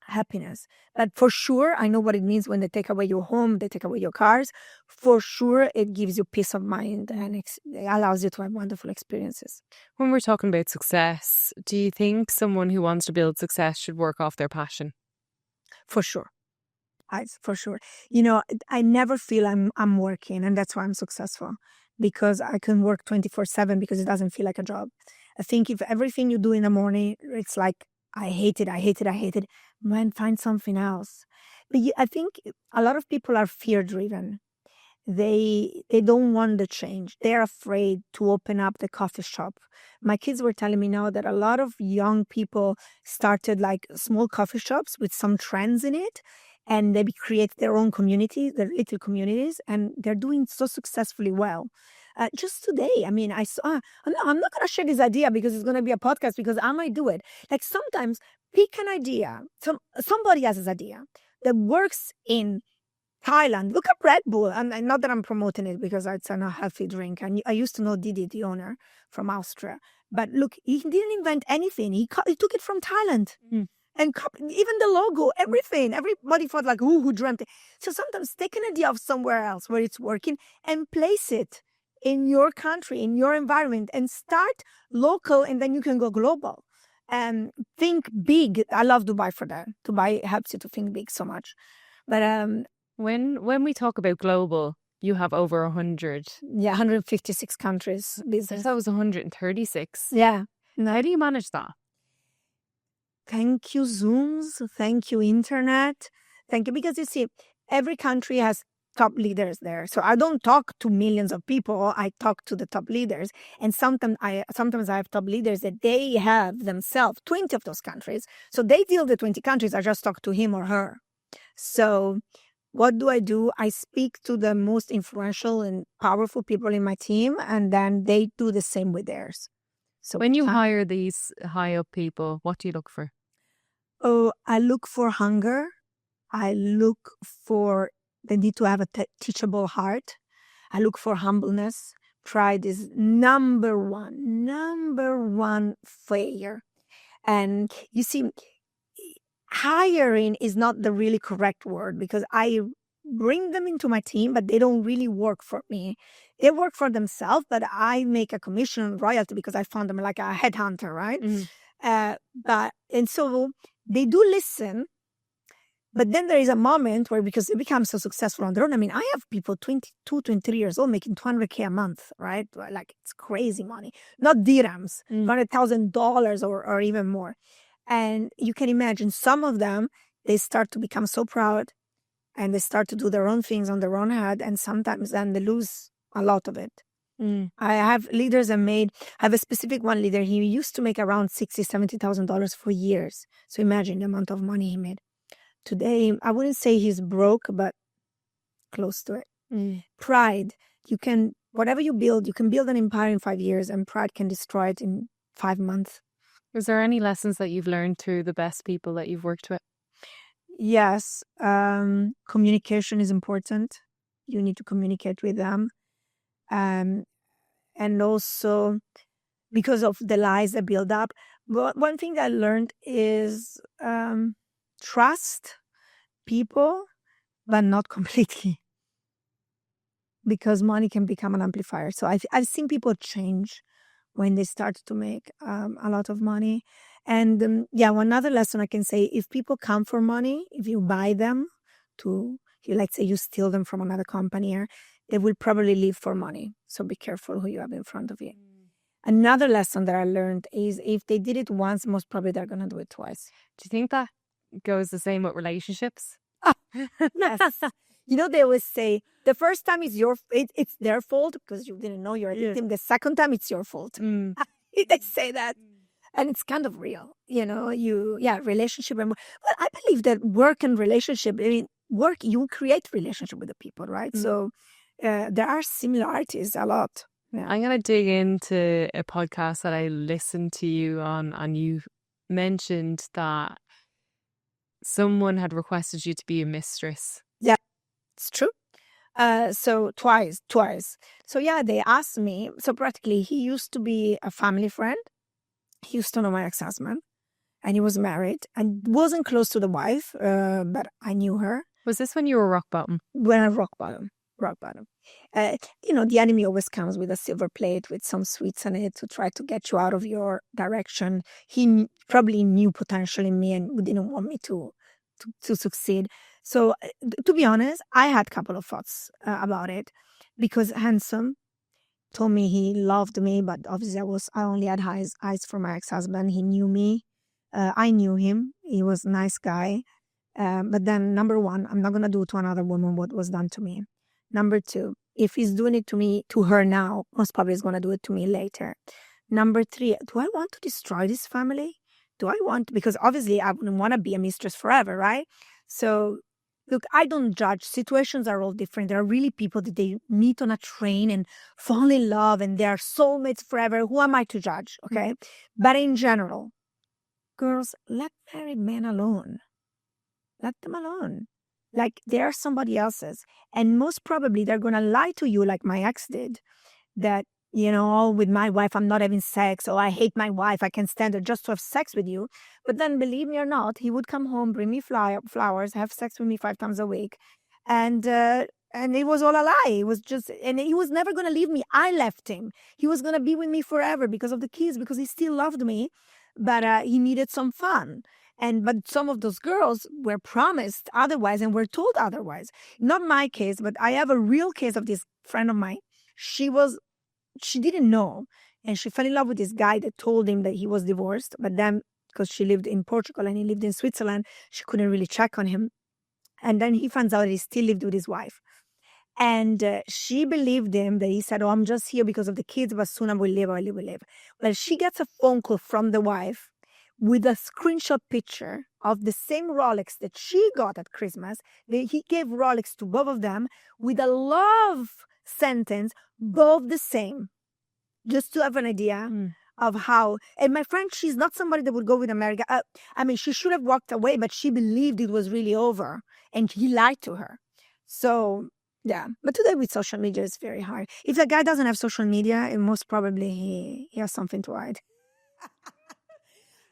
happiness. But for sure, I know what it means when they take away your home, they take away your cars. For sure, it gives you peace of mind, and it allows you to have wonderful experiences. When we're talking about success, do you think someone who wants to build success should work off their passion? For sure. For sure. I never feel I'm working, and that's why I'm successful, because I can work 24/7 because it doesn't feel like a job. I think if everything you do in the morning, it's like, I hate it, I hate it, I hate it, man, find something else. But I think a lot of people are fear driven. They don't want the change. They're afraid to open up the coffee shop. My kids were telling me now that a lot of young people started like small coffee shops with some trends in it, and they create their own community, their little communities, and they're doing so successfully well. Just today, I mean, I saw. I'm not going to share this idea because it's going to be a podcast, because I might do it. Like, sometimes pick an idea. Somebody has this idea that works in Thailand. Look at Red Bull. And not that I'm promoting it because it's an unhealthy drink. And I used to know Didi, the owner from Austria. But look, he didn't invent anything. He took it from Thailand. And even the logo, everything. Everybody thought like, who dreamt it? So sometimes take an idea of somewhere else where it's working and place it in your country, in your environment, and start local, and then you can go global. And think big. I love Dubai for that. Dubai helps you to think big so much. But when we talk about global, you have over 100. Yeah, 156 countries business. That was 136. Yeah. How do you manage that? Thank you, Zooms. Thank you, Internet. Thank you. Because you see, every country has top leaders there. So I don't talk to millions of people. I talk to the top leaders. And sometimes I have top leaders that they have themselves 20 of those countries. So they deal the 20 countries. I just talk to him or her. So what do? I speak to the most influential and powerful people in my team, and then they do the same with theirs. So when you hire these high up people, what do you look for? Oh, I look for hunger. I look for they need to have a teachable heart. I look for humbleness. Pride is number one failure. And you see, hiring is not the really correct word, because I bring them into my team, but they don't really work for me. They work for themselves, but I make a commission and royalty because I found them like a headhunter, right? And so they do listen, but then there is a moment where, because they become so successful on their own. I mean, I have people 22, 23 years old making $200K a month, right? Like, it's crazy money, not dirhams, $100,000 or even more. And you can imagine some of them, they start to become so proud and they start to do their own things on their own head. And sometimes then they lose a lot of it. I have leaders I have a specific one leader. He used to make around $60,000, $70,000 for years. So imagine the amount of money he made. Today, I wouldn't say he's broke, but close to it. Pride. Whatever you build, you can build an empire in 5 years, and pride can destroy it in 5 months. Is there any lessons that you've learned through the best people that you've worked with? Yes. Communication is important. You need to communicate with them. And also, because of the lies that build up. But one thing I learned is trust people, but not completely. Because money can become an amplifier. So I've seen people change when they start to make a lot of money. And one other lesson I can say, if people come for money, if you buy them let's say you steal them from another company, they will probably leave for money. So be careful who you have in front of you. Another lesson that I learned is, if they did it once, most probably they're going to do it twice. Do you think that goes the same with relationships? Yes. They always say the first time is it's their fault because you didn't know you're a victim. The second time it's your fault. They say that. And it's kind of real, relationship. Well, I believe that work and relationship, work, you create relationship with the people, right? So there are similarities a lot. Yeah. I'm going to dig into a podcast that I listened to you on, and you mentioned that someone had requested you to be a mistress. Yeah, it's true. So twice. So they asked me. So practically, he used to be a family friend. He used to know my ex-husband, and he was married and wasn't close to the wife, but I knew her. Was this when you were rock bottom? When I rock bottom. The enemy always comes with a silver plate with some sweets on it to try to get you out of your direction. He probably knew potential in me and didn't want me to succeed. So to be honest, I had a couple of thoughts about it, because handsome told me he loved me, but obviously I only had eyes for my ex-husband. He knew me. I knew him. He was a nice guy. But then number one, I'm not gonna do to another woman what was done to me. Number two, if he's doing it to her now, most probably he's gonna do it to me later. Number three, do I want to destroy this family? Do I want, because obviously I wouldn't want to be a mistress forever, right? So look, I don't judge. Situations are all different. There are really people that they meet on a train and fall in love and they are soulmates forever. Who am I to judge? Okay. But in general, girls, let married men alone. Let them alone. Like they're somebody else's. And most probably they're going to lie to you like my ex did, that, oh, with my wife, I'm not having sex. Or I hate my wife. I can't stand her just to have sex with you. But then believe me or not, he would come home, bring me flowers, have sex with me 5 times a week. And it was all a lie. It was just, and he was never going to leave me. I left him. He was going to be with me forever because of the kids, because he still loved me. But he needed some fun. But some of those girls were promised otherwise and were told otherwise. Not my case, but I have a real case of this friend of mine. She didn't know. And she fell in love with this guy that told him that he was divorced. But then, because she lived in Portugal and he lived in Switzerland, she couldn't really check on him. And then he finds out that he still lived with his wife. And she believed him that he said, oh, I'm just here because of the kids, but soon I will leave. Well, she gets a phone call from the wife with a screenshot picture of the same Rolex that she got at Christmas. He gave Rolex to both of them with a love sentence, both the same. Just to have an idea of how. And my friend, she's not somebody that would go with America. She should have walked away, but she believed it was really over. And he lied to her. So, yeah. But today with social media, it's very hard. If the guy doesn't have social media, most probably he has something to hide.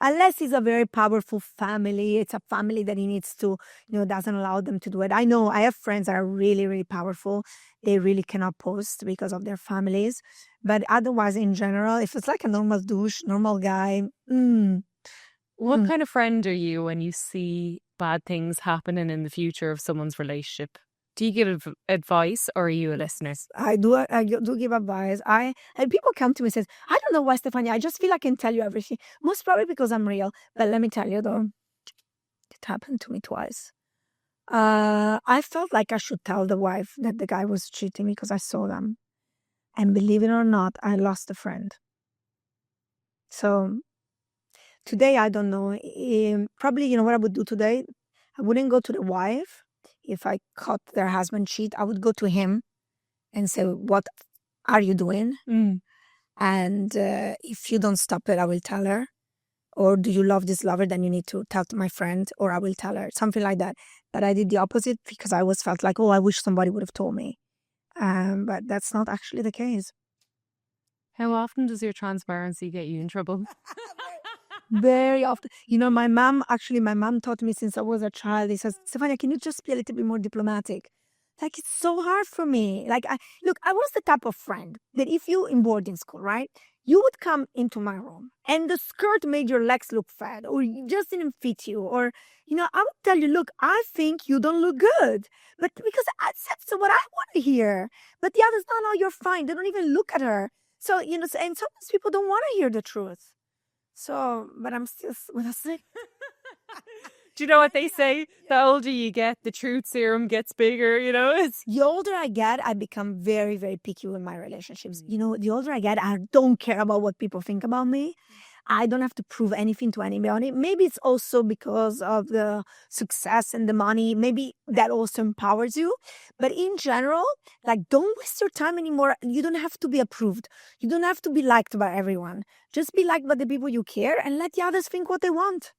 Unless it's a very powerful family, it's a family that he needs to, doesn't allow them to do it. I know I have friends that are really, really powerful. They really cannot post because of their families. But otherwise, in general, if it's like a normal douche, normal guy. What kind of friend are you when you see bad things happening in the future of someone's relationship? Do you give advice or are you a listener? I do give advice. And people come to me and says, I don't know why, Stefania, I just feel I can tell you everything. Most probably because I'm real. But let me tell you though, it happened to me twice. I felt like I should tell the wife that the guy was cheating because I saw them. And believe it or not, I lost a friend. So today, I don't know. Probably, what I would do today? I wouldn't go to the wife. If I caught their husband cheat, I would go to him and say, what are you doing? And if you don't stop it, I will tell her. Or do you love this lover? Then you need to tell to my friend, or I will tell her. Something like that. But I did the opposite because I always felt like, oh, I wish somebody would have told me. But that's not actually the case. How often does your transparency get you in trouble? Very often. My mom taught me since I was a child. He says, Stefania, can you just be a little bit more diplomatic? Like, it's so hard for me. Like, I was the type of friend that if you in boarding school, right, you would come into my room and the skirt made your legs look fat or it just didn't fit you. Or, I would tell you, look, I think you don't look good. But because that's what I want to hear. But the others, no, you're fine. They don't even look at her. So, and sometimes people don't want to hear the truth. So, but I'm still with a sick. Do you know what they say? The older you get, the truth serum gets bigger, The older I get, I become very, very picky with my relationships. The older I get, I don't care about what people think about me. I don't have to prove anything to anybody. Maybe it's also because of the success and the money. Maybe that also empowers you. But in general, don't waste your time anymore. You don't have to be approved. You don't have to be liked by everyone. Just be liked by the people you care and let the others think what they want.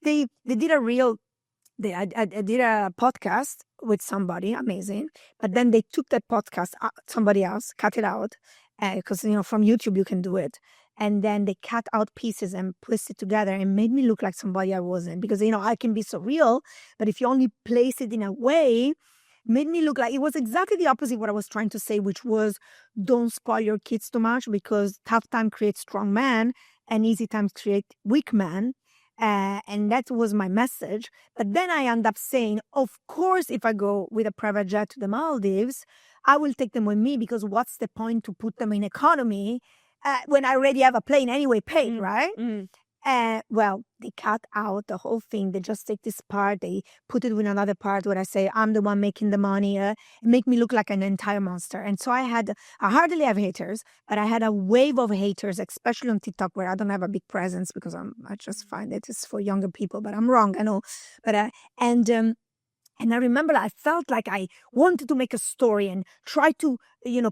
They did I did a podcast with somebody amazing, but then they took that podcast, somebody else cut it out because, from YouTube you can do it. And then they cut out pieces and placed it together and made me look like somebody I wasn't. Because, I can be so real, but if you only place it in a way, made me look like it was exactly the opposite of what I was trying to say, which was don't spoil your kids too much because tough time creates strong man and easy times create weak man. And that was my message. But then I end up saying, of course, if I go with a private jet to the Maldives, I will take them with me, because what's the point to put them in economy when I already have a plane anyway paid, right? Well, they cut out the whole thing. They just take this part, they put it with another part where I say, I'm the one making the money, and make me look like an entire monster. And so I hardly have haters, but I had a wave of haters, especially on TikTok, where I don't have a big presence because I just find it's for younger people, but I'm wrong, I know. But, and I remember I felt like I wanted to make a story and try to,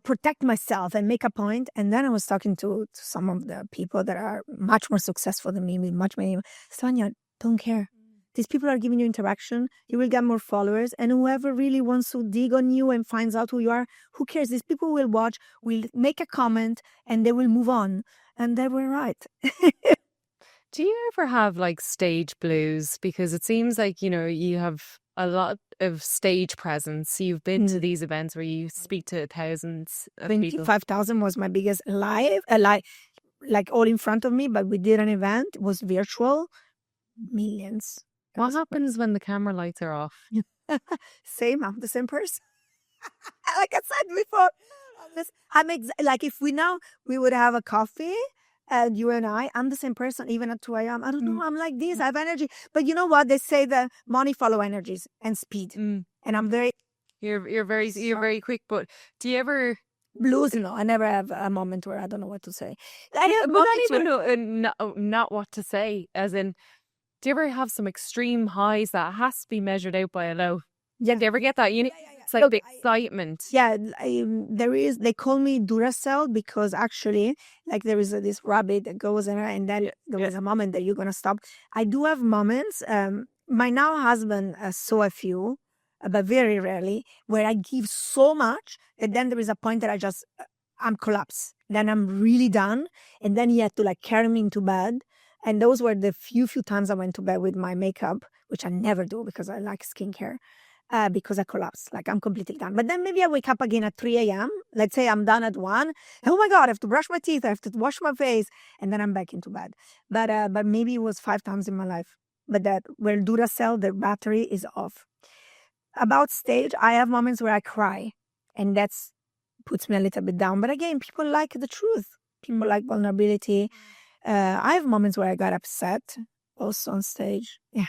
protect myself and make a point. And then I was talking to some of the people that are much more successful than me, with much more. Stefania, don't care. These people are giving you interaction. You will get more followers. And whoever really wants to dig on you and finds out who you are, who cares? These people will watch, will make a comment, and they will move on. And they were right. Do you ever have like stage blues? Because it seems like, you have a lot of stage presence. You've been to these events where you speak to thousands of people. 25,000 was my biggest live, like all in front of me, but we did an event. It was virtual. Millions. What happens when the camera lights are off? Same, I'm the same person. Like I said before, like if we would have a coffee, and you and I'm the same person, even at 2 a.m. I don't know. I'm like this. I have energy. But you know what? They say the money follow energies and speed. And I'm very... You're very quick. But do you ever... Blues? No, I never have a moment where I don't know what to say. I have not even know not what to say. As in, do you ever have some extreme highs that has to be measured out by a low? Yeah. Do you ever get that? It's like the excitement. There is. They call me Duracell because actually, like there is this rabbit that goes in, and then there was a moment that you're gonna stop. I do have moments. My now husband saw a few, but very rarely, where I give so much that then there is a point that I'm collapsed. Then I'm really done, and then he had to like carry me into bed. And those were the few times I went to bed with my makeup, which I never do because I like skincare. Because I collapse, like I'm completely done. But then maybe I wake up again at 3 a.m. Let's say I'm done at 1. Oh my God, I have to brush my teeth. I have to wash my face. And then I'm back into bed. But maybe it was 5 times in my life. But that where Duracell, the battery is off. About stage, I have moments where I cry. And that's puts me a little bit down. But again, people like the truth. People like vulnerability. I have moments where I got upset also on stage. Yeah.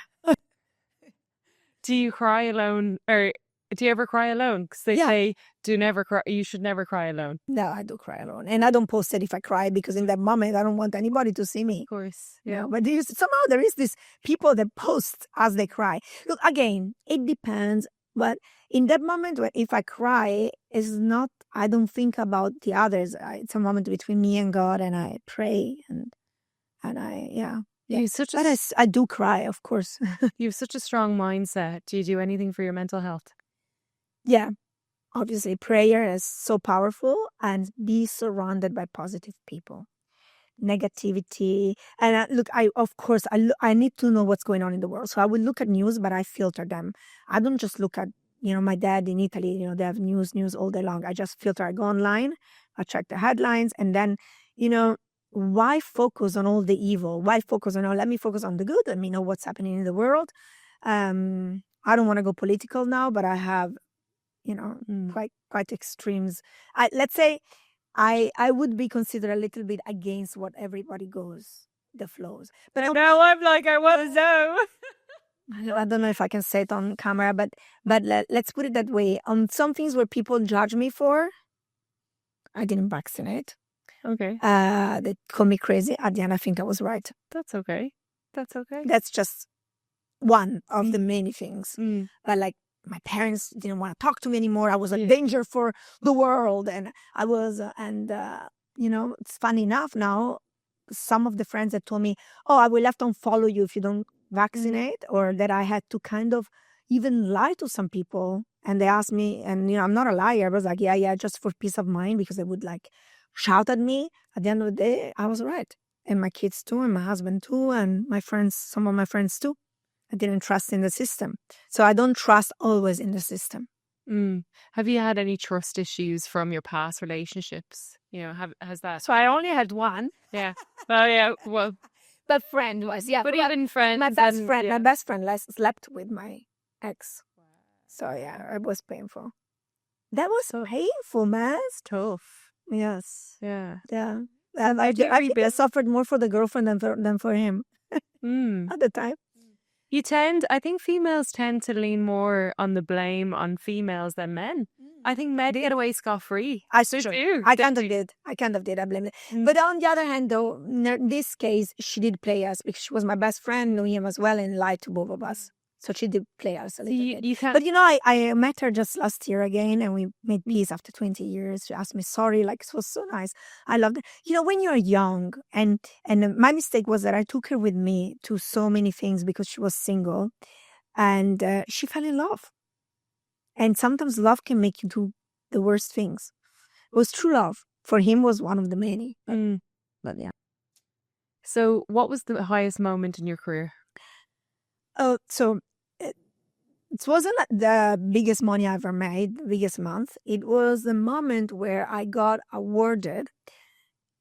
Do you cry alone, or do you ever cry alone? Because they say, never cry. You should never cry alone. No, I do cry alone, and I don't post it if I cry because in that moment I don't want anybody to see me. Of course, yeah. But somehow there is this people that post as they cry. Look, again, it depends. But in that moment, if I cry, is not. I don't think about the others. It's a moment between me and God, and I pray and I Yeah. I do cry, of course. You have such a strong mindset. Do you do anything for your mental health? Yeah. Obviously, prayer is so powerful, and be surrounded by positive people. Negativity. And look, I need to know what's going on in the world. So I will look at news, but I filter them. I don't just look at, my dad in Italy, they have news all day long. I just filter. I go online, I check the headlines, and then, why focus on all the evil? Why focus on let me focus on the good? Let me know what's happening in the world. I don't want to go political now, but I have, quite extremes. Let's say I would be considered a little bit against what everybody goes, the flows. But now I'm like, I want to know. I don't know if I can say it on camera, but let's put it that way. On some things where people judge me for, I didn't vaccinate. Okay. They call me crazy. At the end, I think I was right. That's okay. That's just one of the many things. But like my parents didn't want to talk to me anymore. I was a danger for the world, and I was. It's funny enough now. Some of the friends that told me, "Oh, I will have to unfollow you if you don't vaccinate," or that I had to kind of even lie to some people. And they asked me, and I'm not a liar. I was like, yeah, just for peace of mind, because they would like shout at me. At the end of the day, I was right. And my kids too, and my husband too, and my friends, some of my friends too. I didn't trust in the system. So I don't trust always in the system. Have you had any trust issues from your past relationships? Has that? So I only had one. Yeah. Well, yeah. Well, But friend was, yeah. But even friends, my best friend, yeah. my best friend slept with my ex. So yeah, it was painful. That was painful, man. It's tough. Yes. Yeah. Yeah. And I think I suffered more for the girlfriend than for him at the time. I think females tend to lean more on the blame on females than men. I think men get away scot-free. I kind of did. I blame it. But on the other hand, though, in this case, she did play us because she was my best friend, knew him as well, and lied to both of us. So she did play us a little bit. But I met her just last year again, and we made peace after 20 years. She asked me sorry, like it was so nice. I loved it. When you're young, and my mistake was that I took her with me to so many things because she was single, and she fell in love. And sometimes love can make you do the worst things. It was true love. For him was one of the many. But yeah. So what was the highest moment in your career? So it wasn't the biggest money I ever made, the biggest month. It was the moment where I got awarded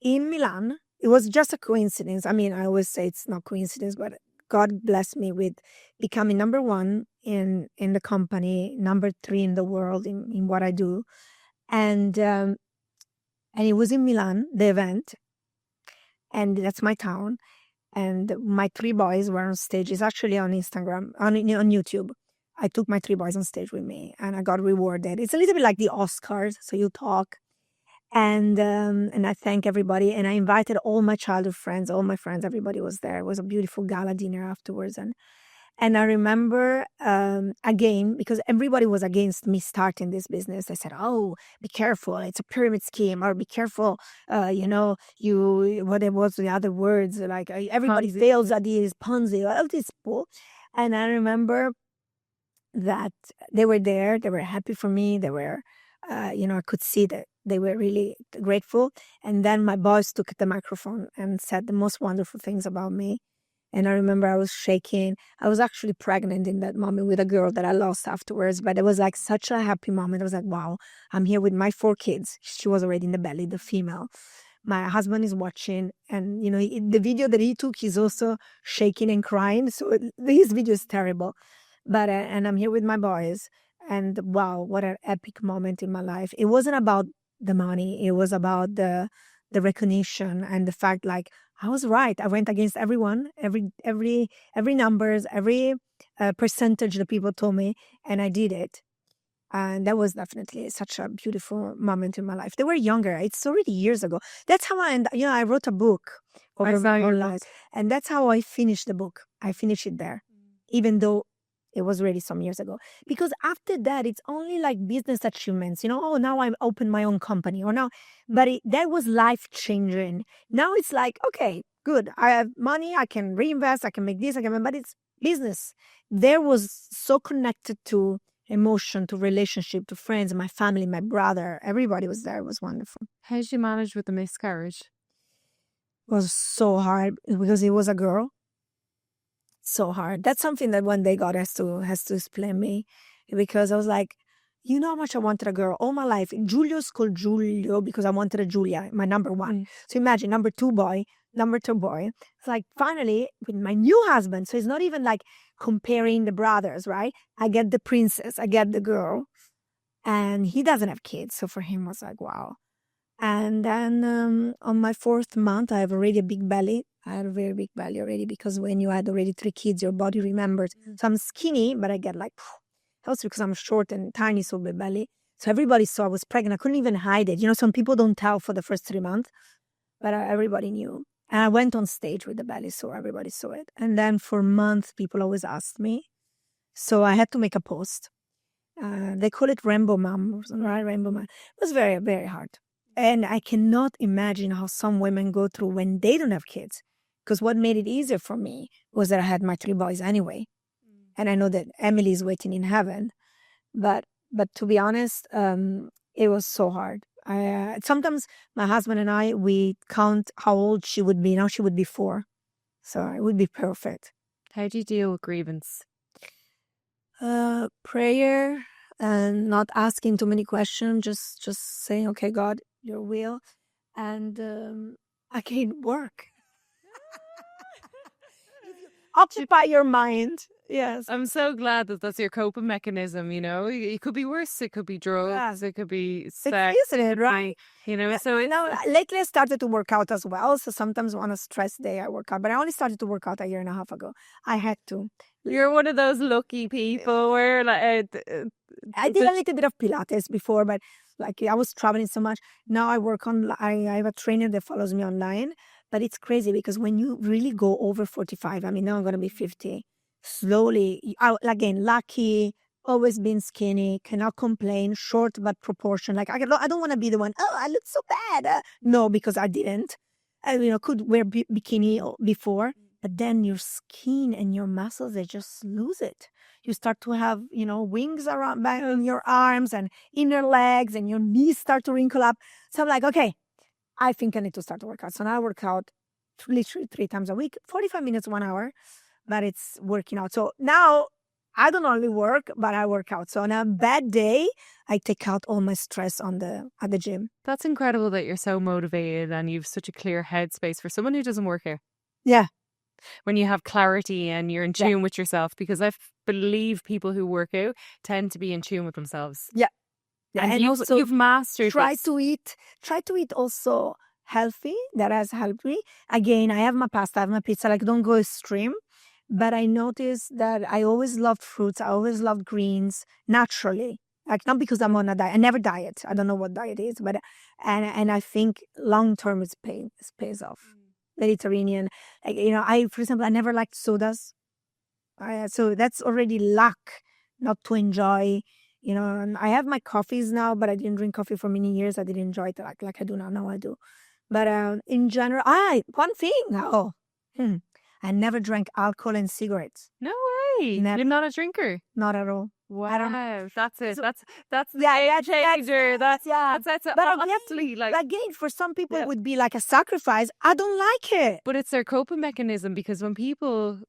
in Milan. It was just a coincidence. I mean, I always say it's not coincidence, but God blessed me with becoming number one in the company, number 3 in the world in what I do. And it was in Milan, the event. And that's my town. And my 3 boys were on stage. It's actually on Instagram, on YouTube. I took my 3 boys on stage with me and I got rewarded. It's a little bit like the Oscars. So you talk and I thank everybody. And I invited all my childhood friends, all my friends, everybody was there. It was a beautiful gala dinner afterwards. And I remember again, because everybody was against me starting this business. They said, oh, be careful. It's a pyramid scheme, or be careful. What it was the other words, like everybody fails at these Ponzi, all this bull. And I remember that they were there. They were happy for me. They were, I could see that they were really grateful. And then my boss took the microphone and said the most wonderful things about me. And I remember I was shaking. I was actually pregnant in that moment with a girl that I lost afterwards. But it was like such a happy moment. I was like, wow, I'm here with my 4 kids. She was already in the belly, the female. My husband is watching. And, the video that he took, he's also shaking and crying. So his video is terrible. But, and I'm here with my boys. And wow, what an epic moment in my life. It wasn't about the money. It was about the recognition and the fact like, I was right. I went against everyone, every numbers, every percentage that people told me, and I did it. And that was definitely such a beautiful moment in my life. They were younger. It's already years ago. That's how I wrote a book over my life, and that's how I finished the book. I finished it there, even though it was already some years ago. Because after that, it's only like business achievements. Oh, now I open my own company, or now, but that was life changing. Now it's like, okay, good. I have money. I can reinvest. I can make this. But it's business. There was so connected to emotion, to relationship, to friends, my family, my brother. Everybody was there. It was wonderful. How did you manage with the miscarriage? It was so hard because it was a girl. So hard. That's something that one day God has to explain me, because I was like, how much I wanted a girl all my life. Giulio's called Giulio because I wanted a Giulia, my number 1. So imagine number 2 boy. It's like finally with my new husband. So it's not even like comparing the brothers, right? I get the princess, I get the girl, and he doesn't have kids. So for him it was like, wow. And then on my 4th month, I have already a big belly. I had a very big belly already, because when you had already 3 kids, your body remembers. So I'm skinny, but I get like, also because I'm short and tiny, so big belly. So everybody saw I was pregnant. I couldn't even hide it. Some people don't tell for the first 3 months, but everybody knew. And I went on stage with the belly, so everybody saw it. And then for months, people always asked me. So I had to make a post. They call it Rainbow Mom, right? Rainbow Mom. It was very, very hard. And I cannot imagine how some women go through when they don't have kids. Because what made it easier for me was that I had my 3 boys anyway. And I know that Emily is waiting in heaven. But to be honest, it was so hard. Sometimes my husband and I, we count how old she would be. Now she would be 4. So it would be perfect. How do you deal with grievance? Prayer and not asking too many questions. Just saying, okay, God, your will. And again, work. Occupy your mind. Yes. I'm so glad that that's your coping mechanism, It could be worse. It could be drugs. It could be sex. Isn't it, right? So lately I started to work out as well. So sometimes on a stress day I work out. But I only started to work out 1.5 years ago. I had to. You're one of those lucky people where I did a little bit of Pilates before, but like I was traveling so much. Now I work on, I have a trainer that follows me online. But it's crazy because when you really go over 45, I mean, now I'm going to be 50, slowly, again, lucky, always been skinny, cannot complain, short but proportion. Like, I don't want to be the one, oh, I look so bad. No, because I didn't. I, could wear bikini before, but then your skin and your muscles, they just lose it. You start to have, wings around your arms and inner legs, and your knees start to wrinkle up. So I'm like, okay, I think I need to start to work out. So now I work out literally 3 times a week, 45 minutes, 1 hour, but it's working out. So now I don't only work, but I work out. So on a bad day, I take out all my stress at the gym. That's incredible that you're so motivated and you've such a clear headspace for someone who doesn't work here. Yeah. When you have clarity and you're in tune with yourself, because I believe people who work out tend to be in tune with themselves. Yeah. And you've mastered try to eat also healthy. That has helped me. Again, I have my pasta, I have my pizza, like don't go extreme. But I noticed that I always loved fruits. I always loved greens naturally. Like not because I'm on a diet. I never diet. I don't know what diet is, but and I think long term it pays off. Mediterranean. Like, for example, I never liked sodas. So that's already luck not to enjoy. And I have my coffees now, but I didn't drink coffee for many years. I didn't enjoy it like I do now. Now I do. But in general, one thing. I never drank alcohol and cigarettes. No way. Never. You're not a drinker? Not at all. Wow. That's it. So, that's the changer. That's but honestly, again, for some people it would be like a sacrifice. I don't like it. But it's their coping mechanism, because when people,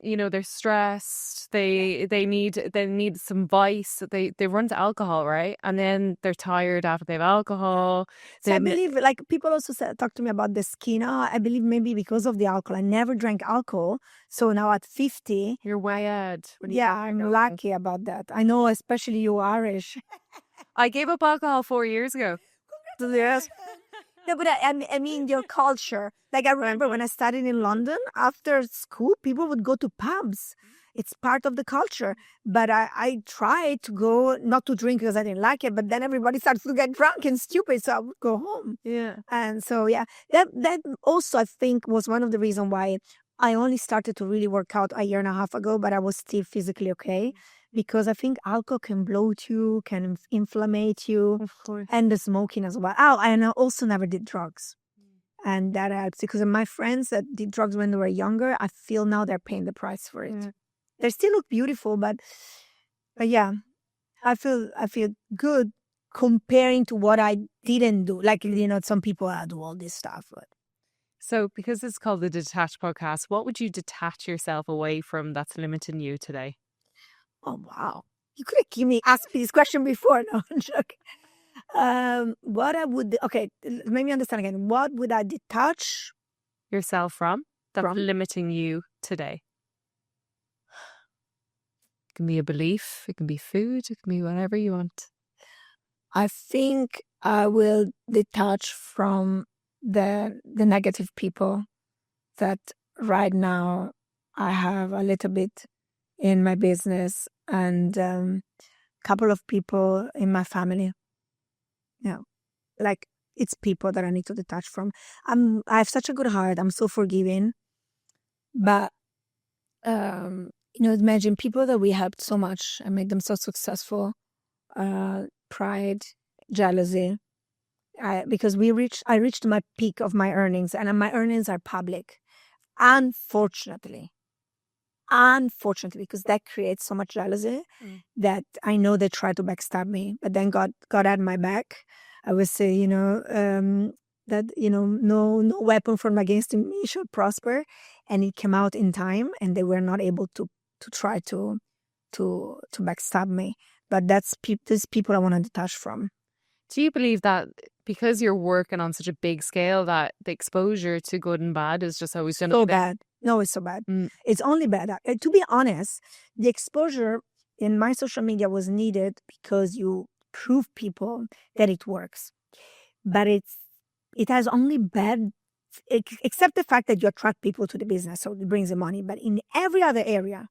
they're stressed, they need some vice, they run to alcohol, right? And then they're tired after they have alcohol. So I believe, like, people also talk to me about the skin. I believe maybe because of the alcohol. I never drank alcohol. So now at 50. You're way ahead. Yeah, I'm lucky about that. I know, especially you Irish. I gave up alcohol 4 years ago. Yes. No, but I mean your culture. Like I remember when I studied in London, after school, people would go to pubs. It's part of the culture. But I tried to go, not to drink because I didn't like it, but then everybody started to get drunk and stupid, so I would go home. Yeah. And so, yeah, that also I think was one of the reasons why I only started to really work out 1.5 years ago, but I was still physically okay. Because I think alcohol can bloat you, can inflammate you, of course, and the smoking as well. Oh, and I also never did drugs, and that helps because of my friends that did drugs when they were younger. I feel now they're paying the price for it. Yeah. They still look beautiful, but yeah, I feel good comparing to what I didn't do. Like some people do all this stuff, but. So, because it's called the Detached Podcast, what would you detach yourself away from that's limiting you today? Oh, wow. You could have asked me this question before. No, I'm joking. What I would... Okay, let me understand again. What would I detach yourself from that's limiting you today? It can be a belief. It can be food. It can be whatever you want. I think I will detach from the negative people that right now I have a little bit in my business and a couple of people in my family. Yeah, like it's people that I need to detach from. I have such a good heart. I'm so forgiving, but imagine people that we helped so much and made them so successful. Pride, jealousy. Because I reached my peak of my earnings, and my earnings are public. Unfortunately, because that creates so much jealousy that I know they try to backstab me, but then God had my back. I would say, that, no weapon formed against me shall prosper. And it came out in time, and they were not able to try to backstab me. But that's these people I want to detach from. Do you believe that because you're working on such a big scale that the exposure to good and bad is just always so bad? No, it's so bad. It's only bad. To be honest, the exposure in my social media was needed because you prove people that it works. But it has only bad, except the fact that you attract people to the business, so it brings the money. But in every other area,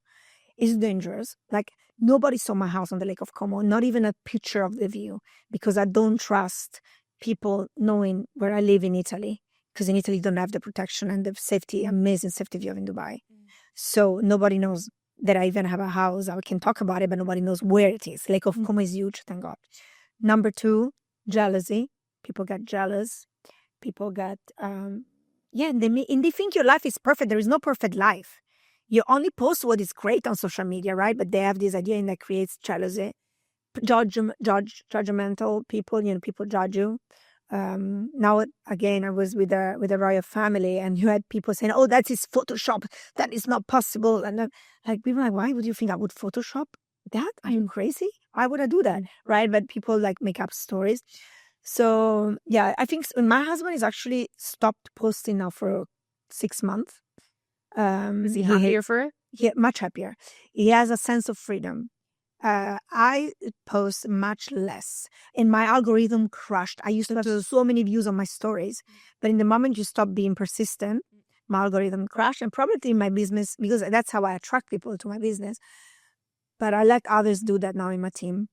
it's dangerous. Like, nobody saw my house on the Lake of Como, not even a picture of the view, because I don't trust people knowing where I live in Italy. Because in Italy, you don't have the protection and the safety, amazing safety view in Dubai. So nobody knows that I even have a house. I can talk about it, but nobody knows where it is. Lake of Como is huge, thank God. Number two, jealousy. People get jealous. People get, and they think your life is perfect. There is no perfect life. You only post what is great on social media, right? But they have this idea and that creates jealousy. Judgmental people, people judge you. Now again, I was with a royal family, and you had people saying, "Oh, that is Photoshop. That is not possible." And then, like, people are like, "Why would you think I would Photoshop that? Are you crazy? Why would I do that?" Right? But people like make up stories. So yeah, I think my husband is actually stopped posting now for 6 months. Is he happier for it? Yeah, much happier. He has a sense of freedom. I post much less, and my algorithm crashed. I used to have so many views on my stories, but in the moment you stop being persistent, my algorithm crashed, and probably in my business, because that's how I attract people to my business. But I let others do that now in my team.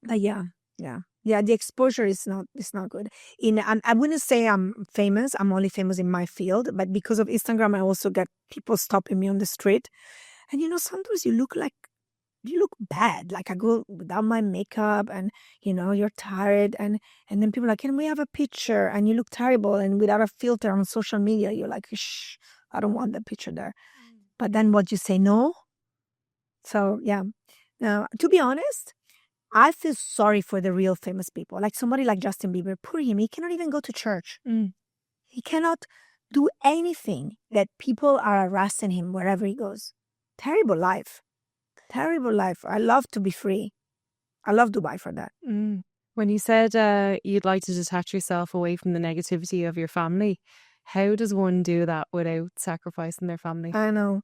But yeah, the exposure is not good. I wouldn't say I'm famous. I'm only famous in my field, but because of Instagram, I also get people stopping me on the street, and sometimes you look bad. Like, I go without my makeup, and you're tired, and then people are like, "Can we have a picture?" And you look terrible, and without a filter on social media, you're like, "Shh, I don't want the picture there." But then what, you say no? So yeah. Now, to be honest, I feel sorry for the real famous people. Like somebody like Justin Bieber, poor him. He cannot even go to church. He cannot do anything that people are harassing him wherever he goes. Terrible life. Terrible life. I love to be free. I love Dubai for that. When you said you'd like to detach yourself away from the negativity of your family, how does one do that without sacrificing their family? I know.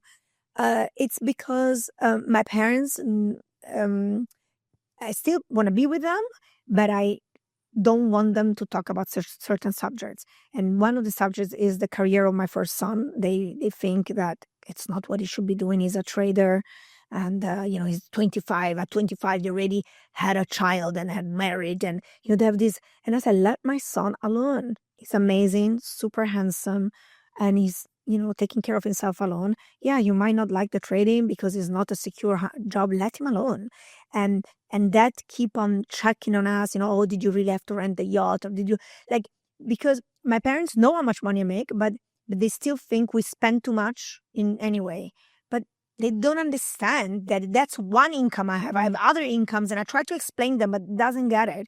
It's because my parents, I still want to be with them, but I don't want them to talk about certain subjects. And one of the subjects is the career of my first son. They think that it's not what he should be doing. He's a trader, and he's 25. At 25, they already had a child and had married, and they have this. And I said, let my son alone. He's amazing, super handsome, and he's taking care of himself alone. Yeah, you might not like the trading because it's not a secure job. Let him alone. And that keep on checking on us, "Oh, did you really have to rent the yacht? Or did you," like, because my parents know how much money I make, but they still think we spend too much in any way. But they don't understand that that's one income I have. I have other incomes, and I try to explain them, but doesn't get it.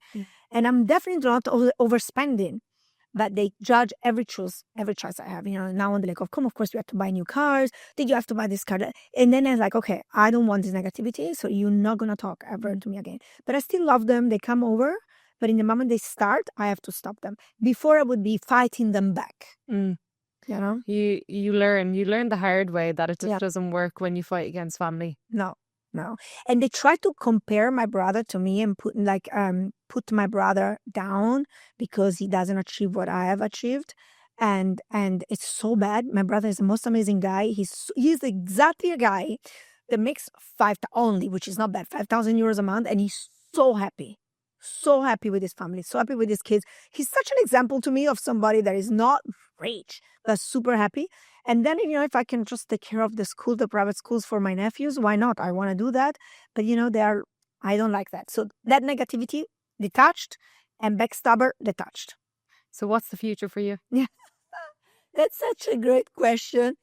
And I'm definitely not overspending. But they judge every choice I have. Now on the Lake of Como, of course, we have to buy new cars. Did you have to buy this car? And then I was like, okay, I don't want this negativity, so you're not going to talk ever to me again. But I still love them. They come over. But in the moment they start, I have to stop them. Before, I would be fighting them back. You learn the hard way that it just doesn't work when you fight against family. No. And they try to compare my brother to me and put my brother down because he doesn't achieve what I have achieved. And it's so bad. My brother is the most amazing guy. He's exactly a guy that makes only, which is not bad, 5,000 euros a month. And he's so happy with his family, so happy with his kids. He's such an example to me of somebody that is not rich, but super happy. And then, if I can just take care of the private schools for my nephews, why not? I want to do that. But, I don't like that. So that negativity, detached, and backstabber, detached. So what's the future for you? Yeah, that's such a great question.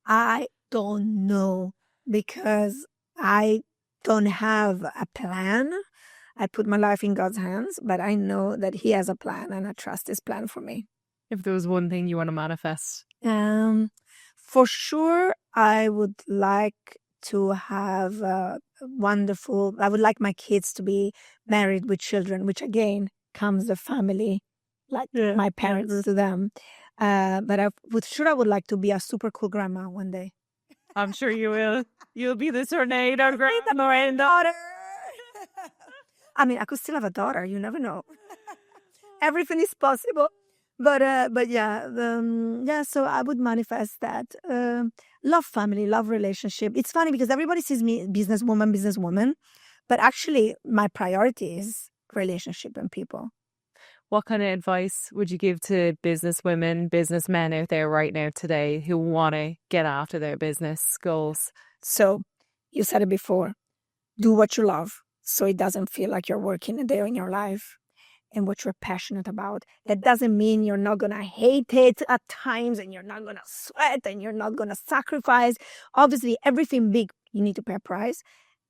I don't know, because I don't have a plan. I put my life in God's hands, but I know that He has a plan, and I trust His plan for me. If there was one thing you want to manifest? For sure, I would like to have I would like my kids to be married with children, which again comes the family, like my parents to them. But I would like to be a super cool grandma one day. I'm sure you will. You'll be the tornado grandma. Daughter. I mean, I could still have a daughter. You never know. Everything is possible. But yeah, yeah. So I would manifest that. Love family, love relationship. It's funny because everybody sees me businesswoman, but actually my priority is relationship and people. What kind of advice would you give to businesswomen, businessmen out there right now today who want to get after their business goals? So you said it before, do what you love so it doesn't feel like you're working a day in your life, and what you're passionate about. That doesn't mean you're not going to hate it at times and you're not going to sweat and you're not going to sacrifice. Obviously, everything big, you need to pay a price.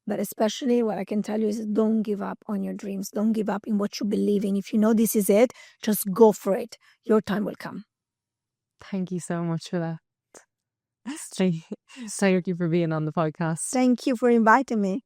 But especially what I can tell you is don't give up on your dreams. Don't give up in what you believe in. If you know this is it, just go for it. Your time will come. Thank you so much for that. Thank you for being on the podcast. Thank you for inviting me.